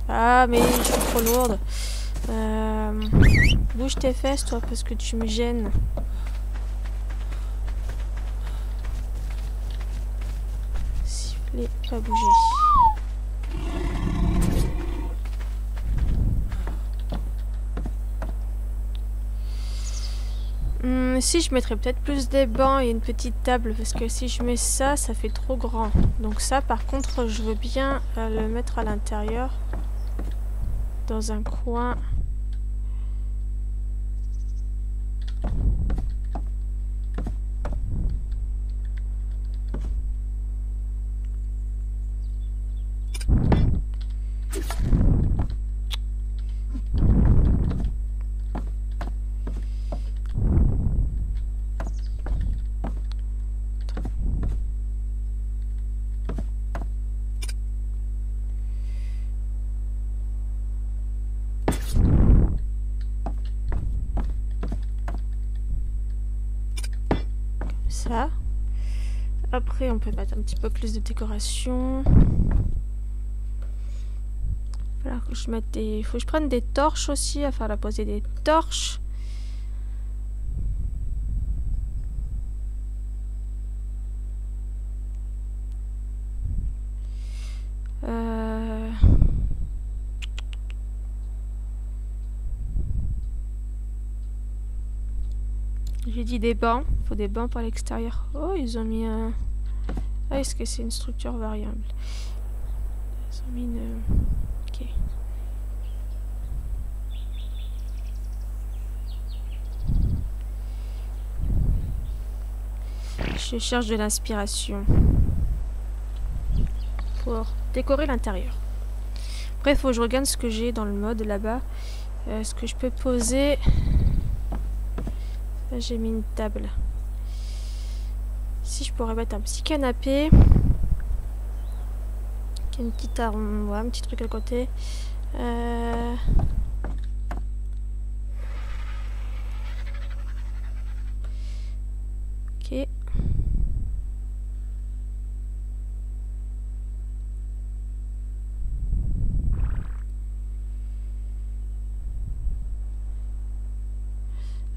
Ah, mais je suis trop lourde. Bouge tes fesses, toi, parce que tu me gênes. Siffler, pas bouger. Si je mettrais peut-être plus des bancs et une petite table, parce que si je mets ça, ça fait trop grand. Donc ça, par contre, je veux bien le mettre à l'intérieur, dans un coin. Ça. Après, on peut mettre un petit peu plus de décoration. Voilà, que je mette des... Faut que je prenne des torches aussi, afin de poser des torches. J'ai dit des bancs. Faut des bancs par l'extérieur. Oh, ils ont mis un... Ah, est-ce que c'est une structure variable? Ils ont mis une... Ok. Je cherche de l'inspiration pour décorer l'intérieur. Après, il faut que je regarde ce que j'ai dans le mode là-bas. Ce que je peux poser... Là, j'ai mis une table. Ici, je pourrais mettre un petit canapé. Une petite arme, ouais, un petit truc à côté. Ok.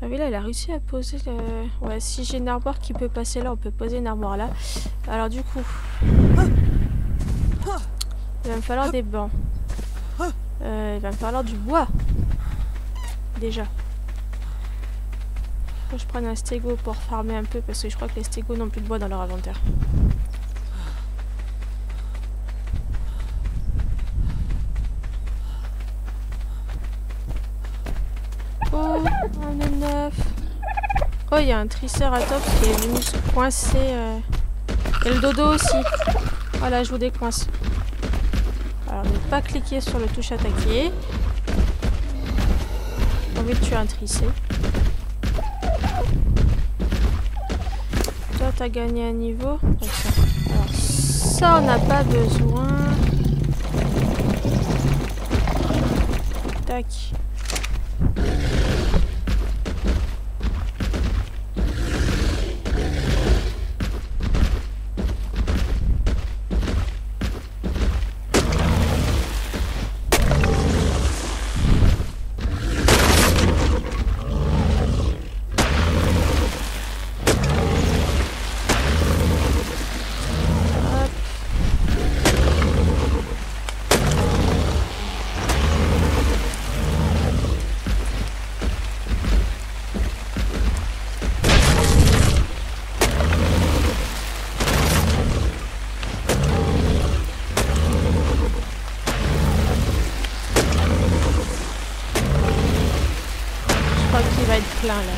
Ah oui, là, il a réussi à poser le... Ouais, si j'ai une armoire qui peut passer là, on peut poser une armoire là. Alors du coup... Il va me falloir des bancs. Il va me falloir du bois. Déjà. Faut que je prenne un stégo pour farmer un peu, parce que je crois que les stégos n'ont plus de bois dans leur inventaire. Oh, on est neuf. Oh, il y a un triceratops qui est venu se coincer. Et le dodo aussi. Voilà, je vous décoince. Alors, ne pas cliquer sur le touche attaquer. J'ai envie de tuer un tricé. Toi, t'as gagné un niveau. Alors, ça, on n'a pas besoin. Tac. Plein là.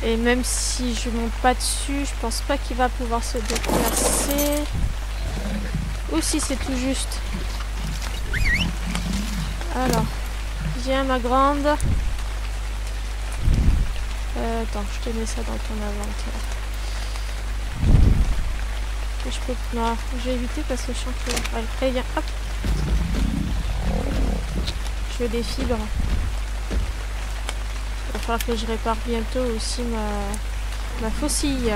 Et même si je monte pas dessus, je pense pas qu'il va pouvoir se déplacer. Ou si c'est tout juste. Alors, viens ma grande. Attends, je te mets ça dans ton inventaire. Et je peux... Non, je vais éviter parce que je sens que... Allez, allez, viens, hop. Je veux des fibres. Il va falloir que je répare bientôt aussi ma faucille.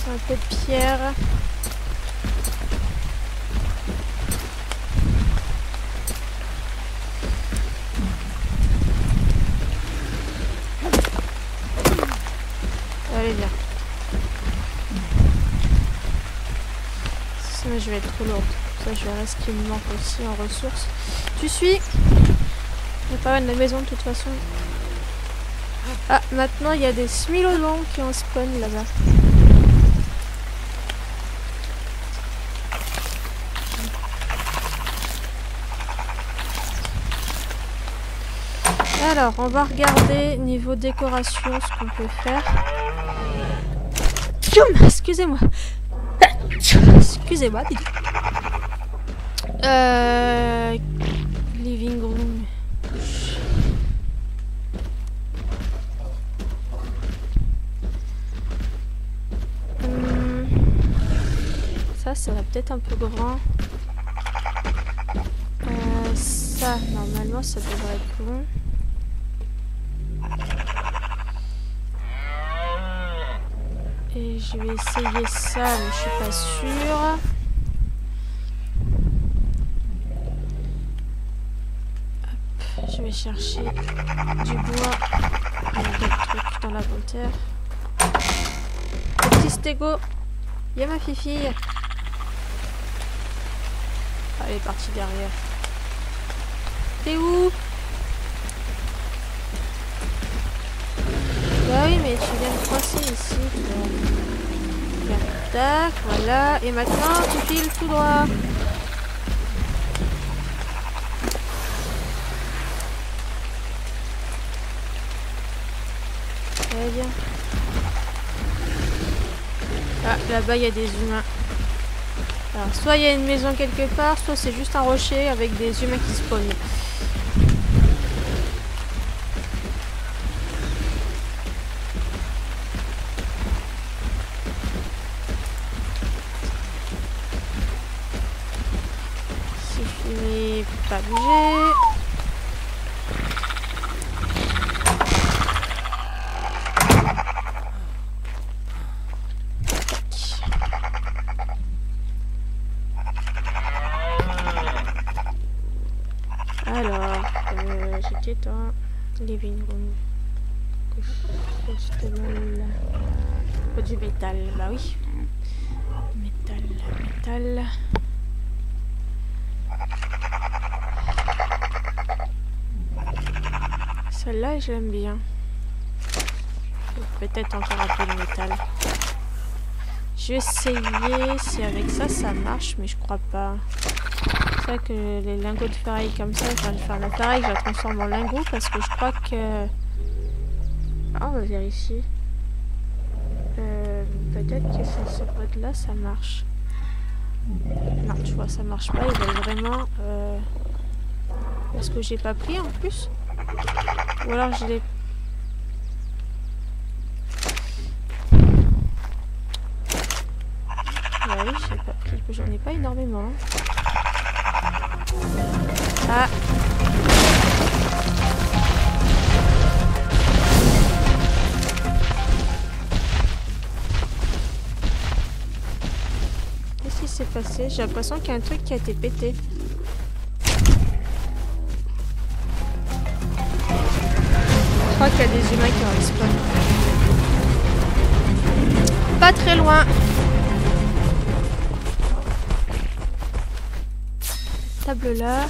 Un peu de pierre. Allez, viens. Sinon je vais être trop lourde. Ça, je verrai ce qui me manque aussi en ressources. Tu suis? Il y a pas mal de la maison de toute façon. Ah, maintenant il y a des smilodons qui ont spawn là-bas. Alors, on va regarder niveau décoration ce qu'on peut faire. Excusez-moi. Excusez-moi. Living room. Ça va peut-être un peu grand. Ça, normalement, ça devrait être bon. Et je vais essayer ça, mais je suis pas sûre. Hop, je vais chercher du bois et d'autres trucs dans l'inventaire. Le petit stégo. Il y a ma fifi. Ah, elle est partie derrière. T'es où? Bah oui, mais tu viens de coincer ici. Tiens, tac, voilà. Et maintenant, tu files tout droit. Allez, viens. Ah, là-bas, il y a des humains. Alors, soit il y a une maison quelque part, soit c'est juste un rocher avec des humains qui spawnent. Suffit pas bouger. Alors, j'étais dans living room. Oh, du métal, bah oui. Métal. Celle-là, je l'aime bien. Peut-être encore un peu de métal. Je vais essayer si avec ça, ça marche, mais je crois pas. C'est vrai que les lingots de ferraille comme ça, je viens de faire la ferraille, je la transforme en lingot parce que je crois que... Ah, on va vérifier. Peut-être que ce mode-là, ça marche. Non, tu vois, ça marche pas. Ils veulent vraiment... Est-ce que j'ai pas pris en plus? Ou alors je l'ai... Bah oui, j'ai pas pris. J'en ai pas énormément. Ah. Qu'est-ce qui s'est passé? J'ai l'impression qu'il y a un truc qui a été pété. Je crois qu'il y a des humains qui ont respawn. Pas très loin. Table là.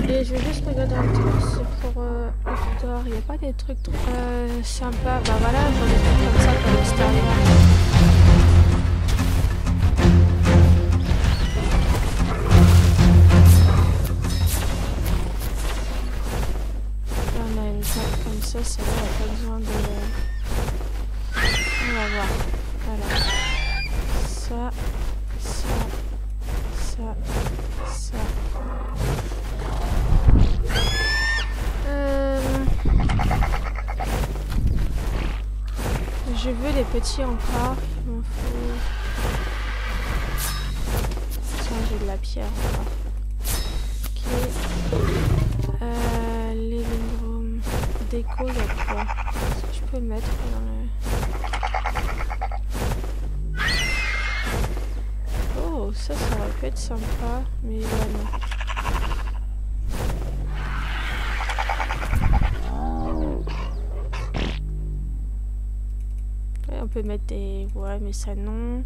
Et je vais juste regarder un petit peu si c'est pour outdoor. Il n'y a pas des trucs sympas. Bah voilà, j'en ai des trucs comme ça pour l'extérieur. des petits encore. Il m'en faut... Tiens, j'ai de la pierre encore. Ok. Living room. Déco, il y a quoi? Est-ce que je peux le mettre dans le... Oh, ça aurait pu être sympa. Mais ouais, non. On peut mettre des... Ouais, mais ça non.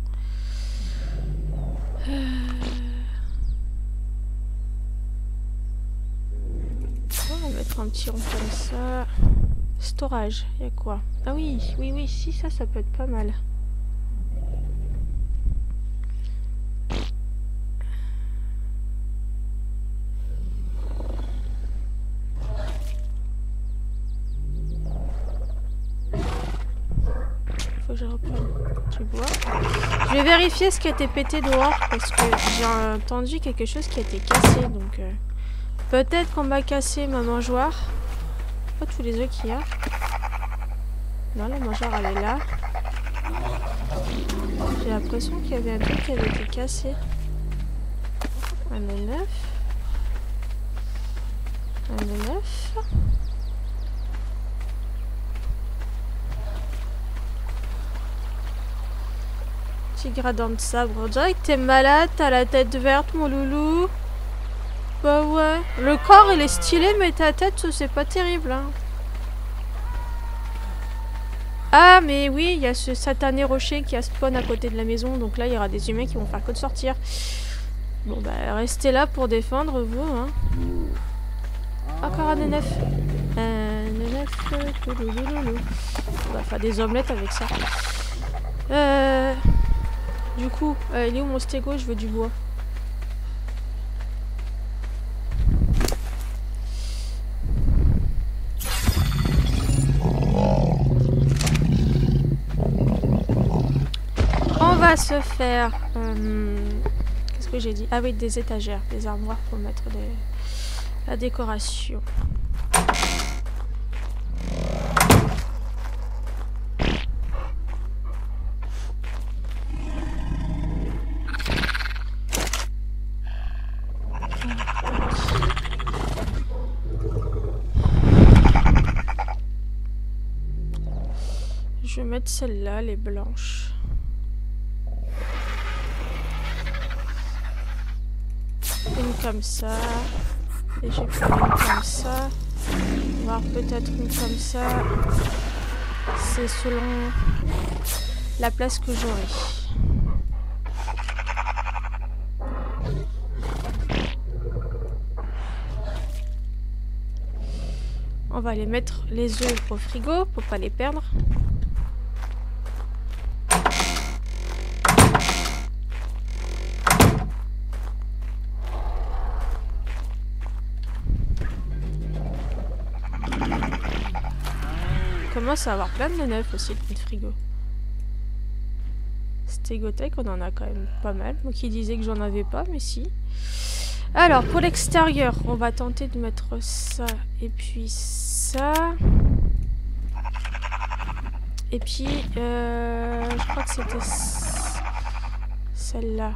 On va mettre un petit rond comme ça. Storage, il y a quoi? Ah oui, oui, si, ça peut être pas mal. Faut que je reprenne du bois. Je vais vérifier ce qui a été pété dehors parce que j'ai entendu quelque chose qui a été cassé. Donc peut-être qu'on va casser ma mangeoire. Pas tous les œufs qu'il y a. Non, la mangeoire elle est là. J'ai l'impression qu'il y avait un truc qui avait été cassé. Un de neuf. Un de neuf. Petit gradin de sabre. On dirait que t'es malade, t'as la tête verte, mon loulou. Bah ouais. Le corps il est stylé, mais ta tête c'est pas terrible. Hein. Ah, mais oui, il y a ce satané rocher qui a spawn à côté de la maison. Donc là, il y aura des humains qui vont faire que de sortir. Bon, bah, restez là pour défendre vous. Hein. Encore un neuf. Un neuf. On va faire des omelettes avec ça. Du coup, il est où mon stégo? Je veux du bois. On va se faire... Qu'est-ce que j'ai dit? Ah oui, des étagères, des armoires pour mettre la décoration. Je vais mettre celle-là, les blanches. Une comme ça. Et j'ai pris une comme ça. Voire peut-être une comme ça. C'est selon la place que j'aurai. On va aller mettre les œufs au frigo pour pas les perdre. On commence à avoir plein de neufs aussi le frigo. Stégotech, on en a quand même pas mal. Moi qui disais que j'en avais pas, mais si. Alors, pour l'extérieur, on va tenter de mettre ça et puis ça. Et puis, je crois que c'était celle-là.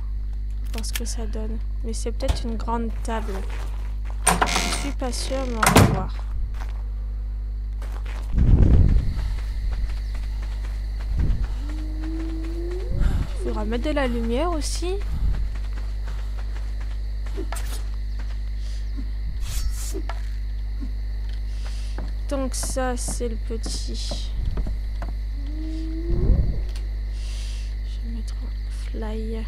Parce que ça donne. Mais c'est peut-être une grande table. Je suis pas sûre, mais on va voir. Il faudra mettre de la lumière aussi. Donc ça, c'est le petit. Je vais mettre un fly.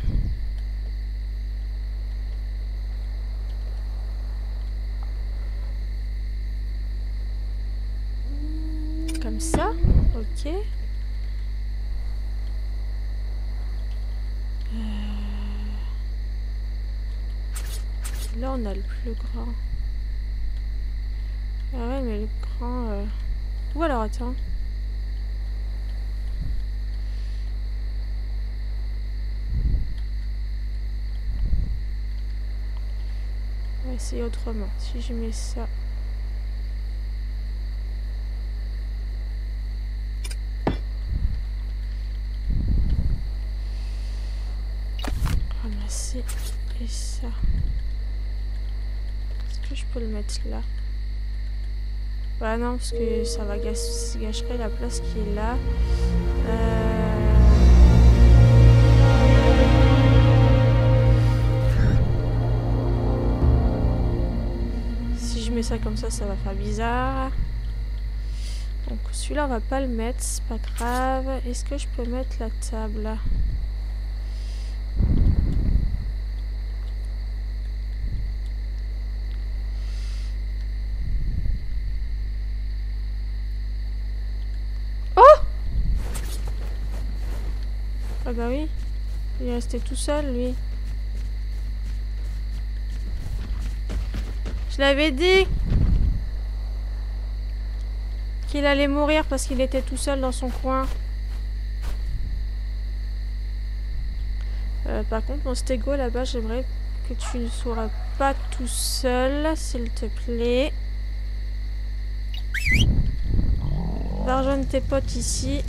Comme ça, ok. Là, on a le plus grand. Ah ouais, mais le grand... Ou alors, attends. On va essayer autrement. Si je mets ça... casser. Et ça. Est-ce que je peux le mettre là? Bah non, parce que ça va gâcherait la place qui est là. Si je mets ça comme ça va faire bizarre. Donc celui-là, on va pas le mettre, c'est pas grave. Est-ce que je peux mettre la table là? Ah bah oui, il est resté tout seul lui. Je l'avais dit qu'il allait mourir parce qu'il était tout seul dans son coin. Par contre, mon stégo là-bas, j'aimerais que tu ne sois pas tout seul, s'il te plaît. Va rejoindre tes potes ici.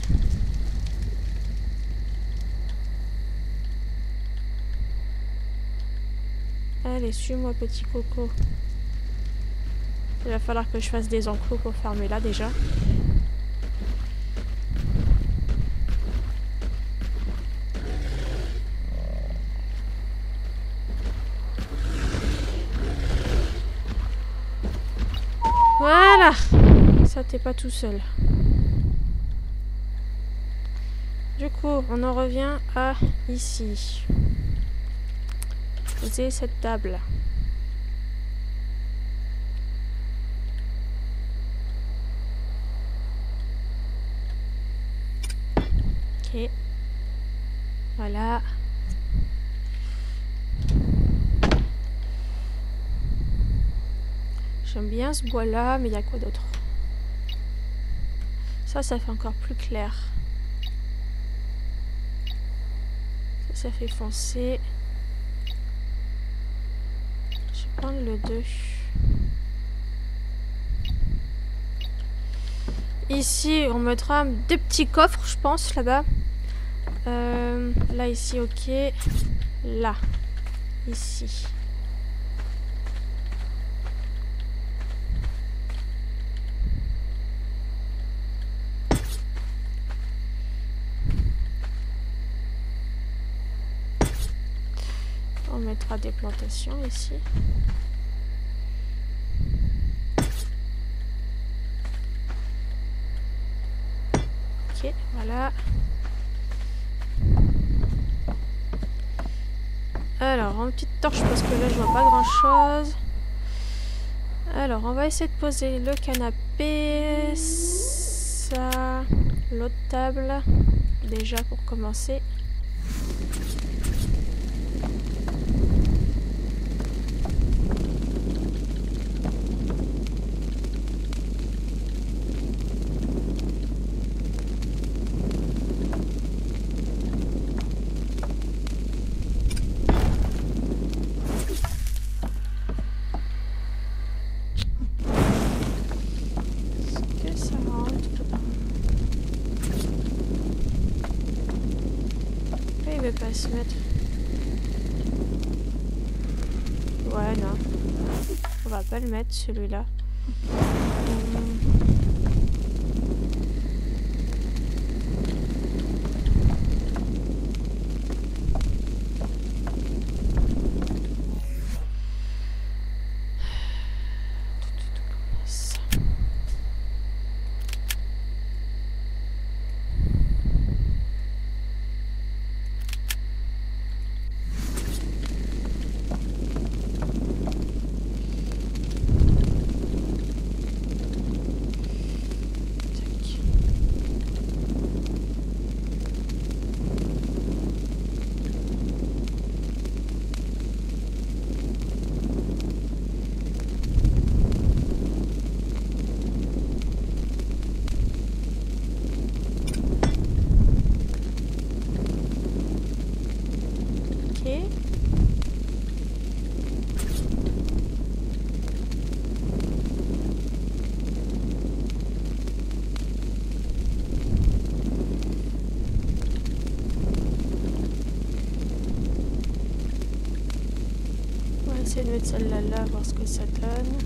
Allez, suis-moi, petit coco. Il va falloir que je fasse des enclos pour fermer là déjà. Voilà! Ça, t'es pas tout seul. Du coup, on en revient à ici. Poser cette table. Ok. Voilà. J'aime bien ce bois là, mais il y a quoi d'autre? Ça fait encore plus clair. Ça fait foncé. Je vais prendre le 2. Ici, on mettra deux petits coffres, je pense, là-bas. Là, ici, ok. Là. Ici. On mettra des plantations ici. Ok, voilà. Alors, en petite torche parce que là je vois pas grand chose. Alors, on va essayer de poser le canapé. Ça. L'autre table. Déjà pour commencer. Pas se mettre. Ouais, non. On va pas le mettre celui-là. va essayer de mettre celle-là là, voir ce que ça donne.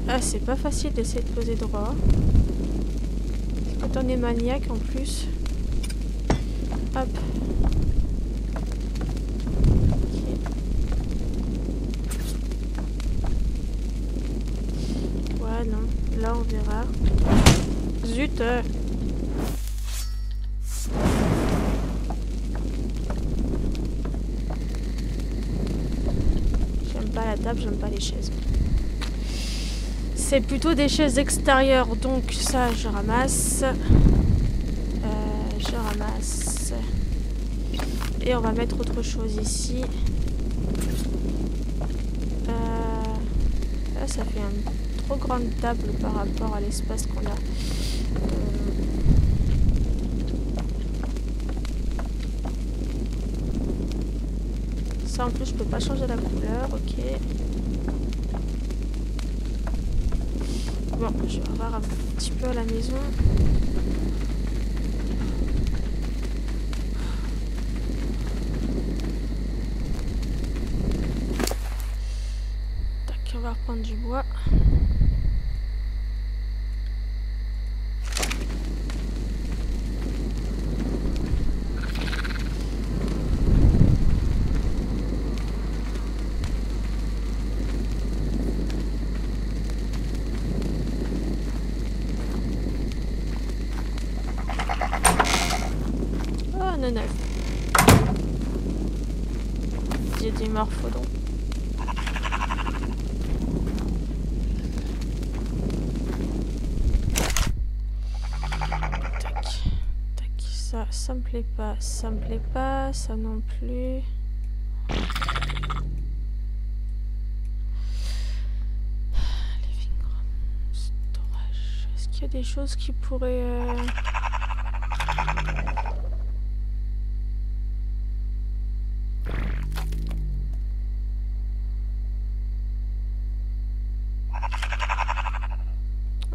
Ah, c'est pas facile d'essayer de poser droit. Quand on est maniaque en plus. Hop. Okay. Ouais, non. Là, on verra. Zut! J'aime pas la table, j'aime pas les chaises. C'est plutôt des chaises extérieures, donc ça je ramasse. Je ramasse. Et on va mettre autre chose ici. Là ça fait une trop grande table par rapport à l'espace qu'on a. Ça en plus je peux pas changer la couleur, ok. Bon, je vais voir un petit peu à la maison. Tac, on va reprendre du bois. J'ai dit morphodon. Tac. Tac. Ça me plaît pas. Ça me plaît pas. Ça non plus. Living room. Storage. Est-ce qu'il y a des choses qui pourraient...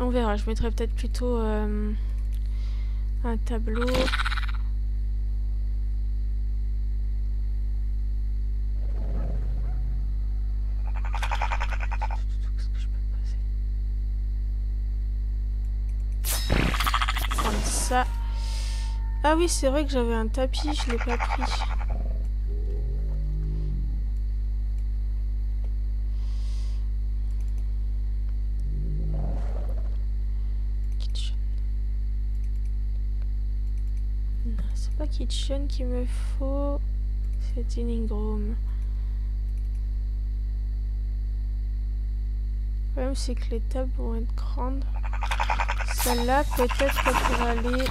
On verra, je mettrai peut-être plutôt un tableau. Prendre ça. Ah oui, c'est vrai que j'avais un tapis, je l'ai pas pris. Kitchen qu'il me faut, c'est dining room. Le problème c'est que les tables vont être grandes. Celle-là peut-être pour aller...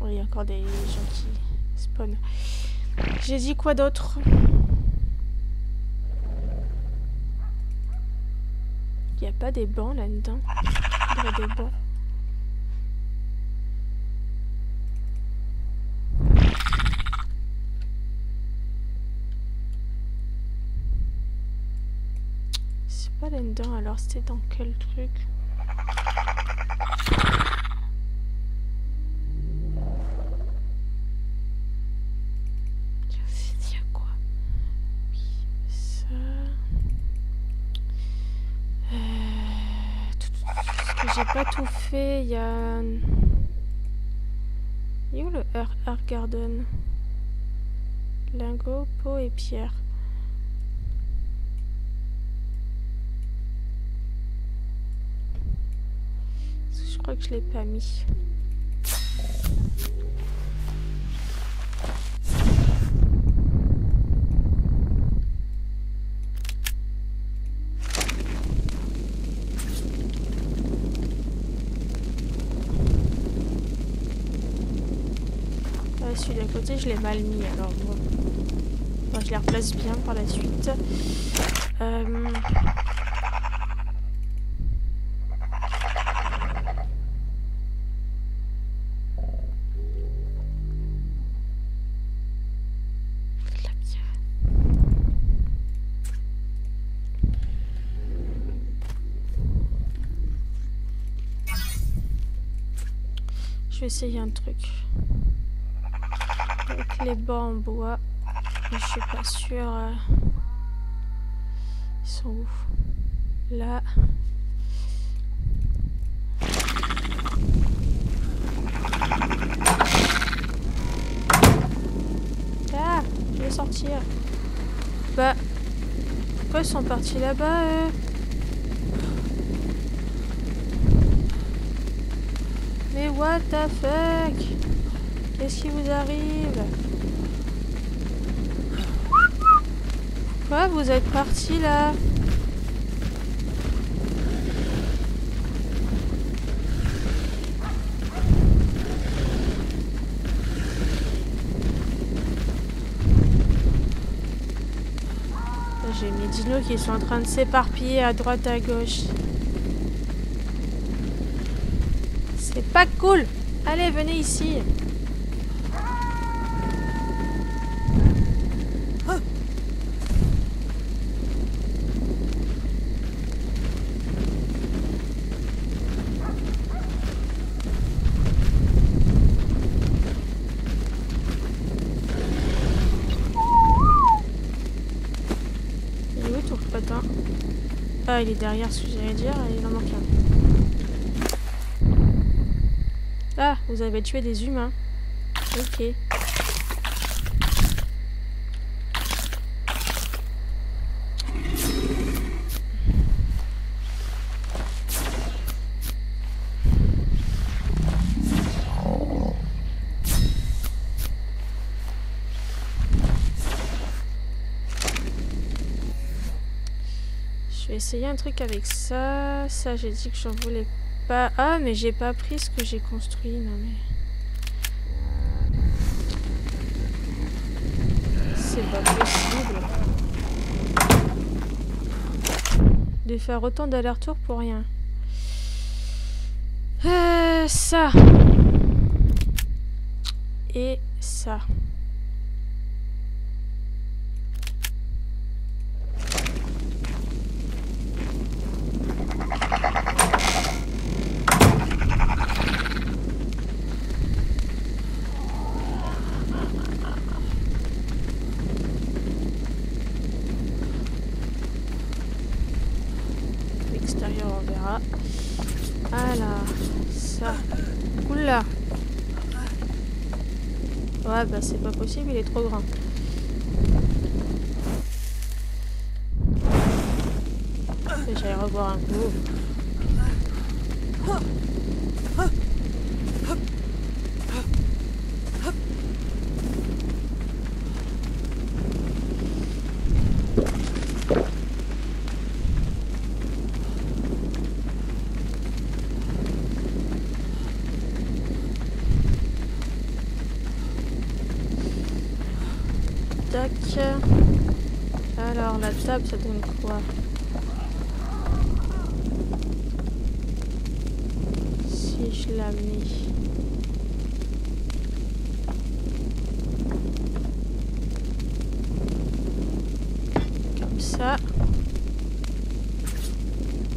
Oh, il y a encore des gens qui spawnent. J'ai dit quoi d'autre? Il n'y a pas des bancs là-dedans. Il y a des bancs. C'est pas là-dedans, alors c'était dans quel truc? J'ai pas tout fait, il y a... Il est où le Art Garden? Lingot, peau et pierre. Je crois que je l'ai pas mis. Celui d'à côté, je l'ai mal mis, alors bon. Moi, je les replace bien par la suite. Je vais essayer un truc. Avec les bancs en bois, mais je suis pas sûre. Ils sont où? Là. Ah, je vais sortir. Bah, pourquoi ils sont partis là-bas eux? Mais what the fuck? Qu'est-ce qui vous arrive? Pourquoi vous êtes partis là? J'ai mes dinos qui sont en train de s'éparpiller à droite à gauche. C'est pas cool! Allez, venez ici! Ah, il est derrière ce que j'allais dire, il en manque un. Ah, vous avez tué des humains. Ok. Je vais essayer un truc avec ça. Ça, j'ai dit que j'en voulais pas. Ah, mais j'ai pas pris ce que j'ai construit. Non, mais... C'est pas possible. De faire autant d'allers-retours pour rien. Ça. Et ça. L'extérieur, on verra. Alors, ça. Oula. Ouais, bah c'est pas possible, il est trop grand. J'allais revoir un coup. Tac. Alors la table ça donne quoi? Si je la mets comme ça,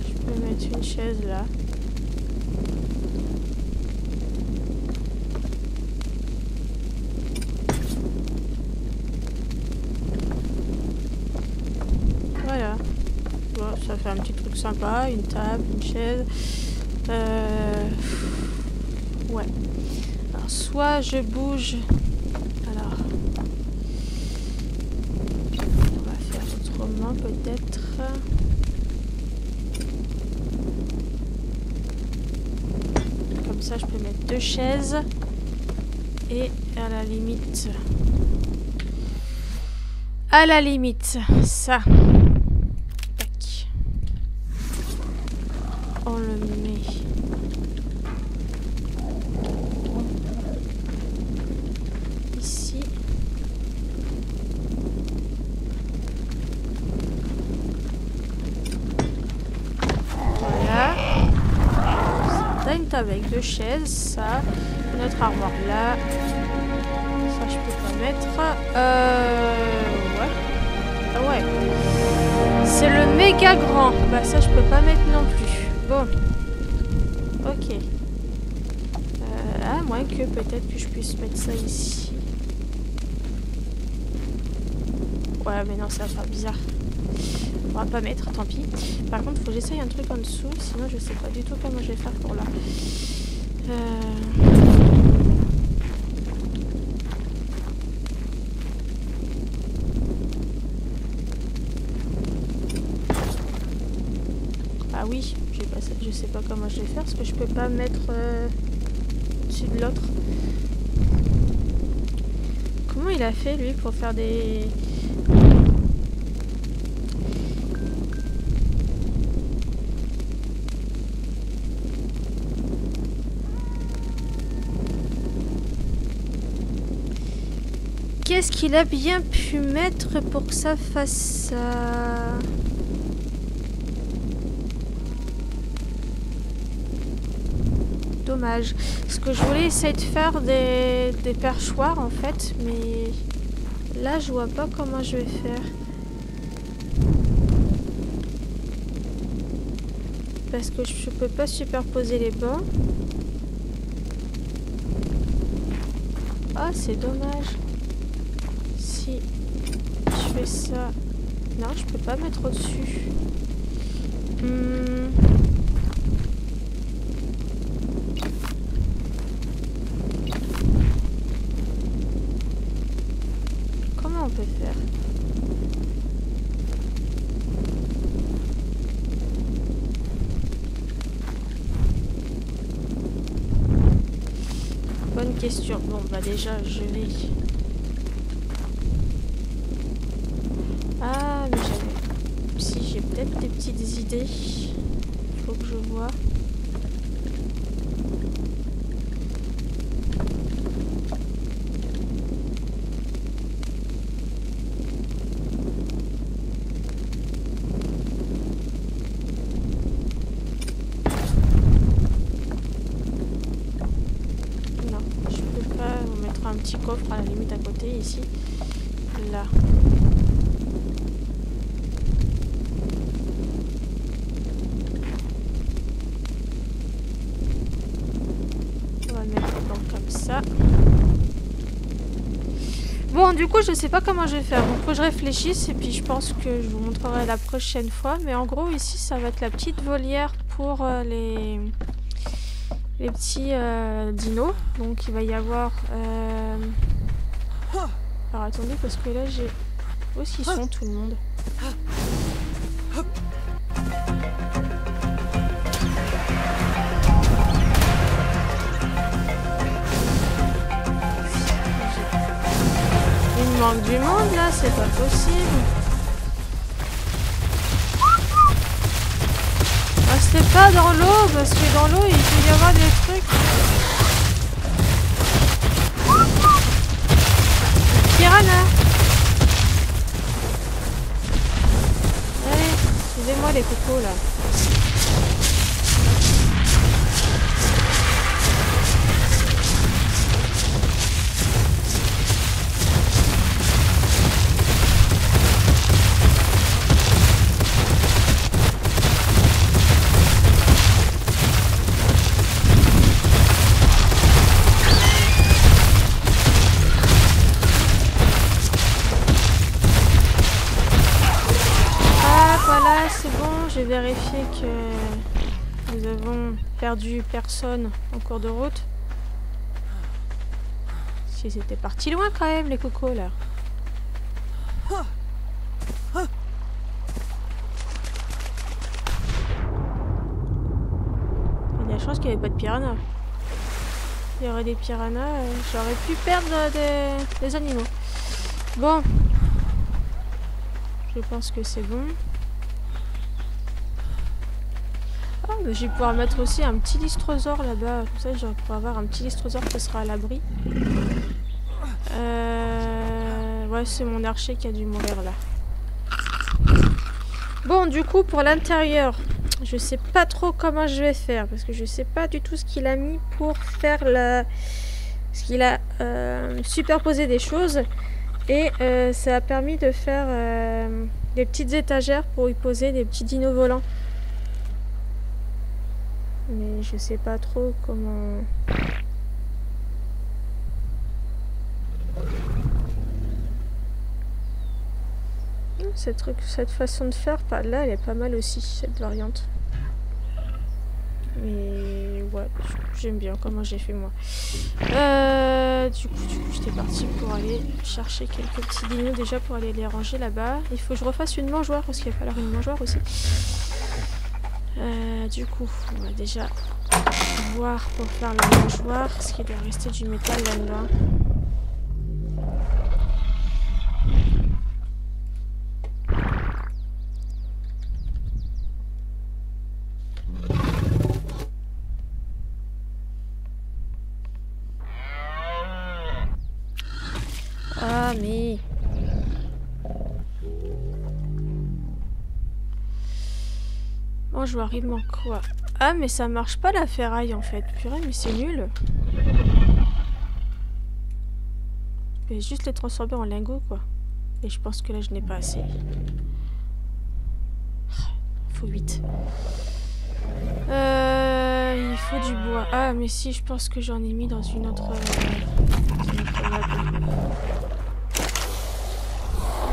je peux mettre une chaise là. Voilà. Bon, ça fait un petit truc sympa, une table, une chaise. Ouais. Alors, soit je bouge... Alors... On va faire autrement, peut-être. Comme ça, je peux mettre 2 chaises. Et à la limite... À la limite, ça... Tac. On le met... ici. Voilà. Ça, t'as une table avec 2 chaises, ça. Notre armoire là. Ça, je peux pas mettre. Ouais. Ah ouais. C'est le méga grand. Bah ça, je peux pas mettre non plus. Bon. Ok. À moins que peut-être que je puisse mettre ça ici. Ouais, mais non, ça va faire bizarre. On va pas mettre, tant pis. Par contre, faut que j'essaye un truc en dessous. Sinon, je sais pas du tout comment je vais faire pour là. Ah oui, je sais pas comment je vais faire parce que je peux pas mettre au-dessus de l'autre. Comment il a fait lui pour faire des... Qu'est-ce qu'il a bien pu mettre pour que ça fasse ça? Dommage. Parce que je voulais essayer de faire des perchoirs en fait, mais là je vois pas comment je vais faire. Parce que je peux pas superposer les bancs. Ah, c'est dommage. Si je fais ça... Non, je peux pas mettre au-dessus. Comment on peut faire? Bonne question. Bon, bah déjà, je vais... Ah, mais j'avais... Si, j'ai peut-être des petites idées. Faut que je vois. Non, je peux pas. On mettra un petit coffre à la limite à côté, ici. Là. Bon, du coup, je sais pas comment je vais faire. Donc, faut que je réfléchisse et puis je pense que je vous montrerai la prochaine fois. Mais en gros, ici, ça va être la petite volière pour les petits dinos. Donc, il va y avoir... Alors, attendez, parce que là, j'ai... Où est-ce qu'ils sont, tout le monde? Il manque du monde là, c'est pas possible. Restez pas dans l'eau parce que dans l'eau il peut y avoir des trucs. Piranha. Allez, suivez-moi les cocos là. J'ai vérifié que nous avons perdu personne en cours de route. Si c'était parti loin quand même, les cocos là. Il y a la chance qu'il n'y avait pas de piranha. Il y aurait des piranhas, j'aurais pu perdre des animaux. Bon. Je pense que c'est bon. Ah, mais je vais pouvoir mettre aussi un petit lystrosaure là-bas. Comme ça, je vais pouvoir avoir un petit lystrosaure qui sera à l'abri. Ouais, c'est mon archer qui a dû mourir là. Bon, du coup, pour l'intérieur, je sais pas trop comment je vais faire. Parce que je sais pas du tout ce qu'il a mis pour faire la... Ce qu'il a superposé des choses. Et ça a permis de faire des petites étagères pour y poser des petits dinos volants. Mais je sais pas trop comment... Cette façon de faire, là, elle est pas mal aussi, cette variante. Mais ouais, j'aime bien comment j'ai fait moi. Du coup, j'étais partie pour aller chercher quelques petits dinos déjà pour aller les ranger là-bas. Il faut que je refasse une mangeoire parce qu'il va falloir une mangeoire aussi. Du coup, on va déjà voir pour faire la mangeoire ce qu'il doit rester du métal là-dedans. Ah mais... Mangeoire, il manque quoi? Ah mais ça marche pas la ferraille en fait. Purée mais c'est nul. Je vais juste les transformer en lingots quoi. Et je pense que là je n'ai pas assez. Il faut 8. Il faut du bois. Ah mais si, je pense que j'en ai mis dans une autre...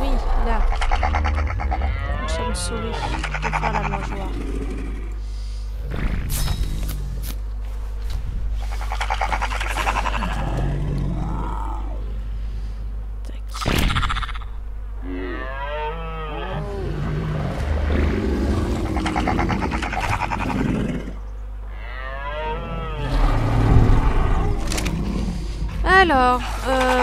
Oui, là. Je vais me sauver pour faire la mangeoire. Alors,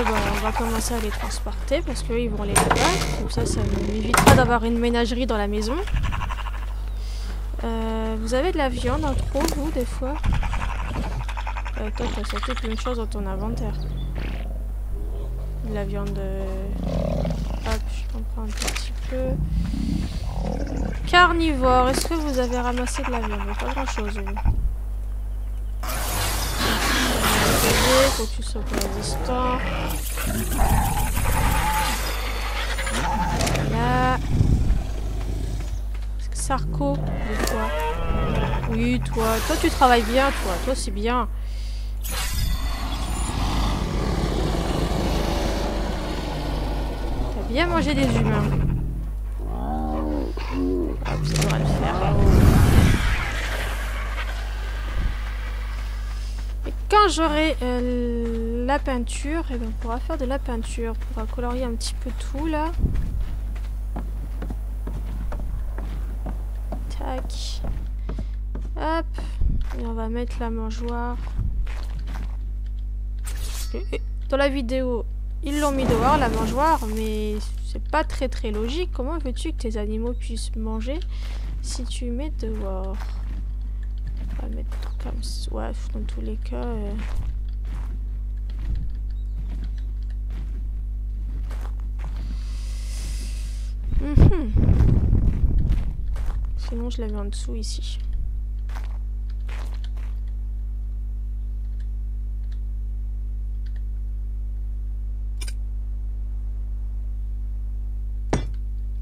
bon, on va commencer à les transporter parce qu'ils vont aller là-bas. Comme ça m'évitera d'avoir une ménagerie dans la maison. Vous avez de la viande en trop, vous, des fois? Toi, t'as surtout plein de choses dans ton inventaire. De la viande... Hop, je prends un petit peu. Carnivore, est-ce que vous avez ramassé de la viande? Pas grand-chose, vous. Faut que tu sois résistant. Là. Sarko, de toi. Oui, toi tu travailles bien, toi c'est bien. T'as bien mangé des humains. Hop, ça devrait le faire. Quand j'aurai la peinture, et ben on pourra faire de la peinture. On pourra colorier un petit peu tout là. Tac. Hop. Et on va mettre la mangeoire. Et dans la vidéo, ils l'ont mis dehors, la mangeoire, mais c'est pas très logique. Comment veux-tu que tes animaux puissent manger si tu mets dehors? On va mettre comme ça. Ouais, dans tous les cas. Sinon, je la mets en dessous ici.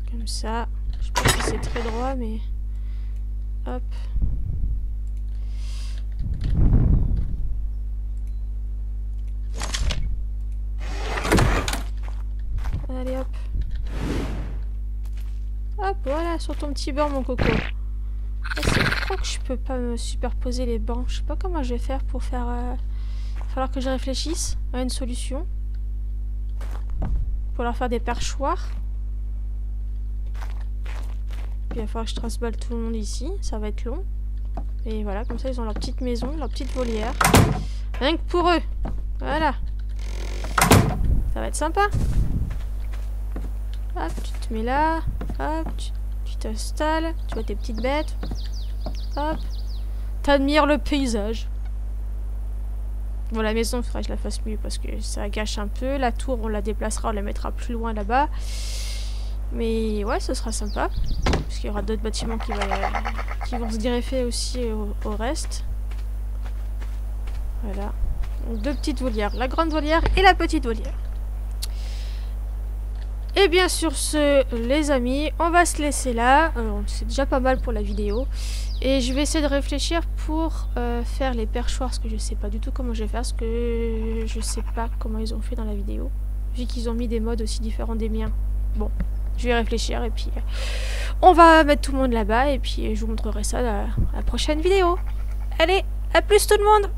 Comme ça. Je sais pas si c'est très droit, mais... Hop. Allez hop. Hop, voilà, sur ton petit beurre mon coco. C'est trop je peux pas me superposer les bancs. Je sais pas comment je vais faire pour faire... Il va falloir que je réfléchisse à une solution. Pour leur faire des perchoirs. Puis il va falloir que je transballe tout le monde ici. Ça va être long. Et voilà, comme ça ils ont leur petite maison, leur petite volière. Rien que pour eux. Voilà. Ça va être sympa. Hop, tu te mets là. Hop, tu t'installes. Tu vois tes petites bêtes. Hop. T'admires le paysage. Bon, la maison, il faudrait que je la fasse mieux parce que ça gâche un peu. La tour, on la déplacera, on la mettra plus loin là-bas. Mais ouais, ce sera sympa. Parce qu'il y aura d'autres bâtiments qui vont se greffer aussi au reste. Voilà. Donc, 2 petites volières. La grande volière et la petite volière. Et bien sur ce, les amis, on va se laisser là. C'est déjà pas mal pour la vidéo. Et je vais essayer de réfléchir pour faire les perchoirs. Parce que je sais pas du tout comment je vais faire. Parce que je sais pas comment ils ont fait dans la vidéo. Vu qu'ils ont mis des modes aussi différents des miens. Bon. Je vais réfléchir et puis on va mettre tout le monde là-bas et puis je vous montrerai ça dans la prochaine vidéo. Allez, à plus tout le monde!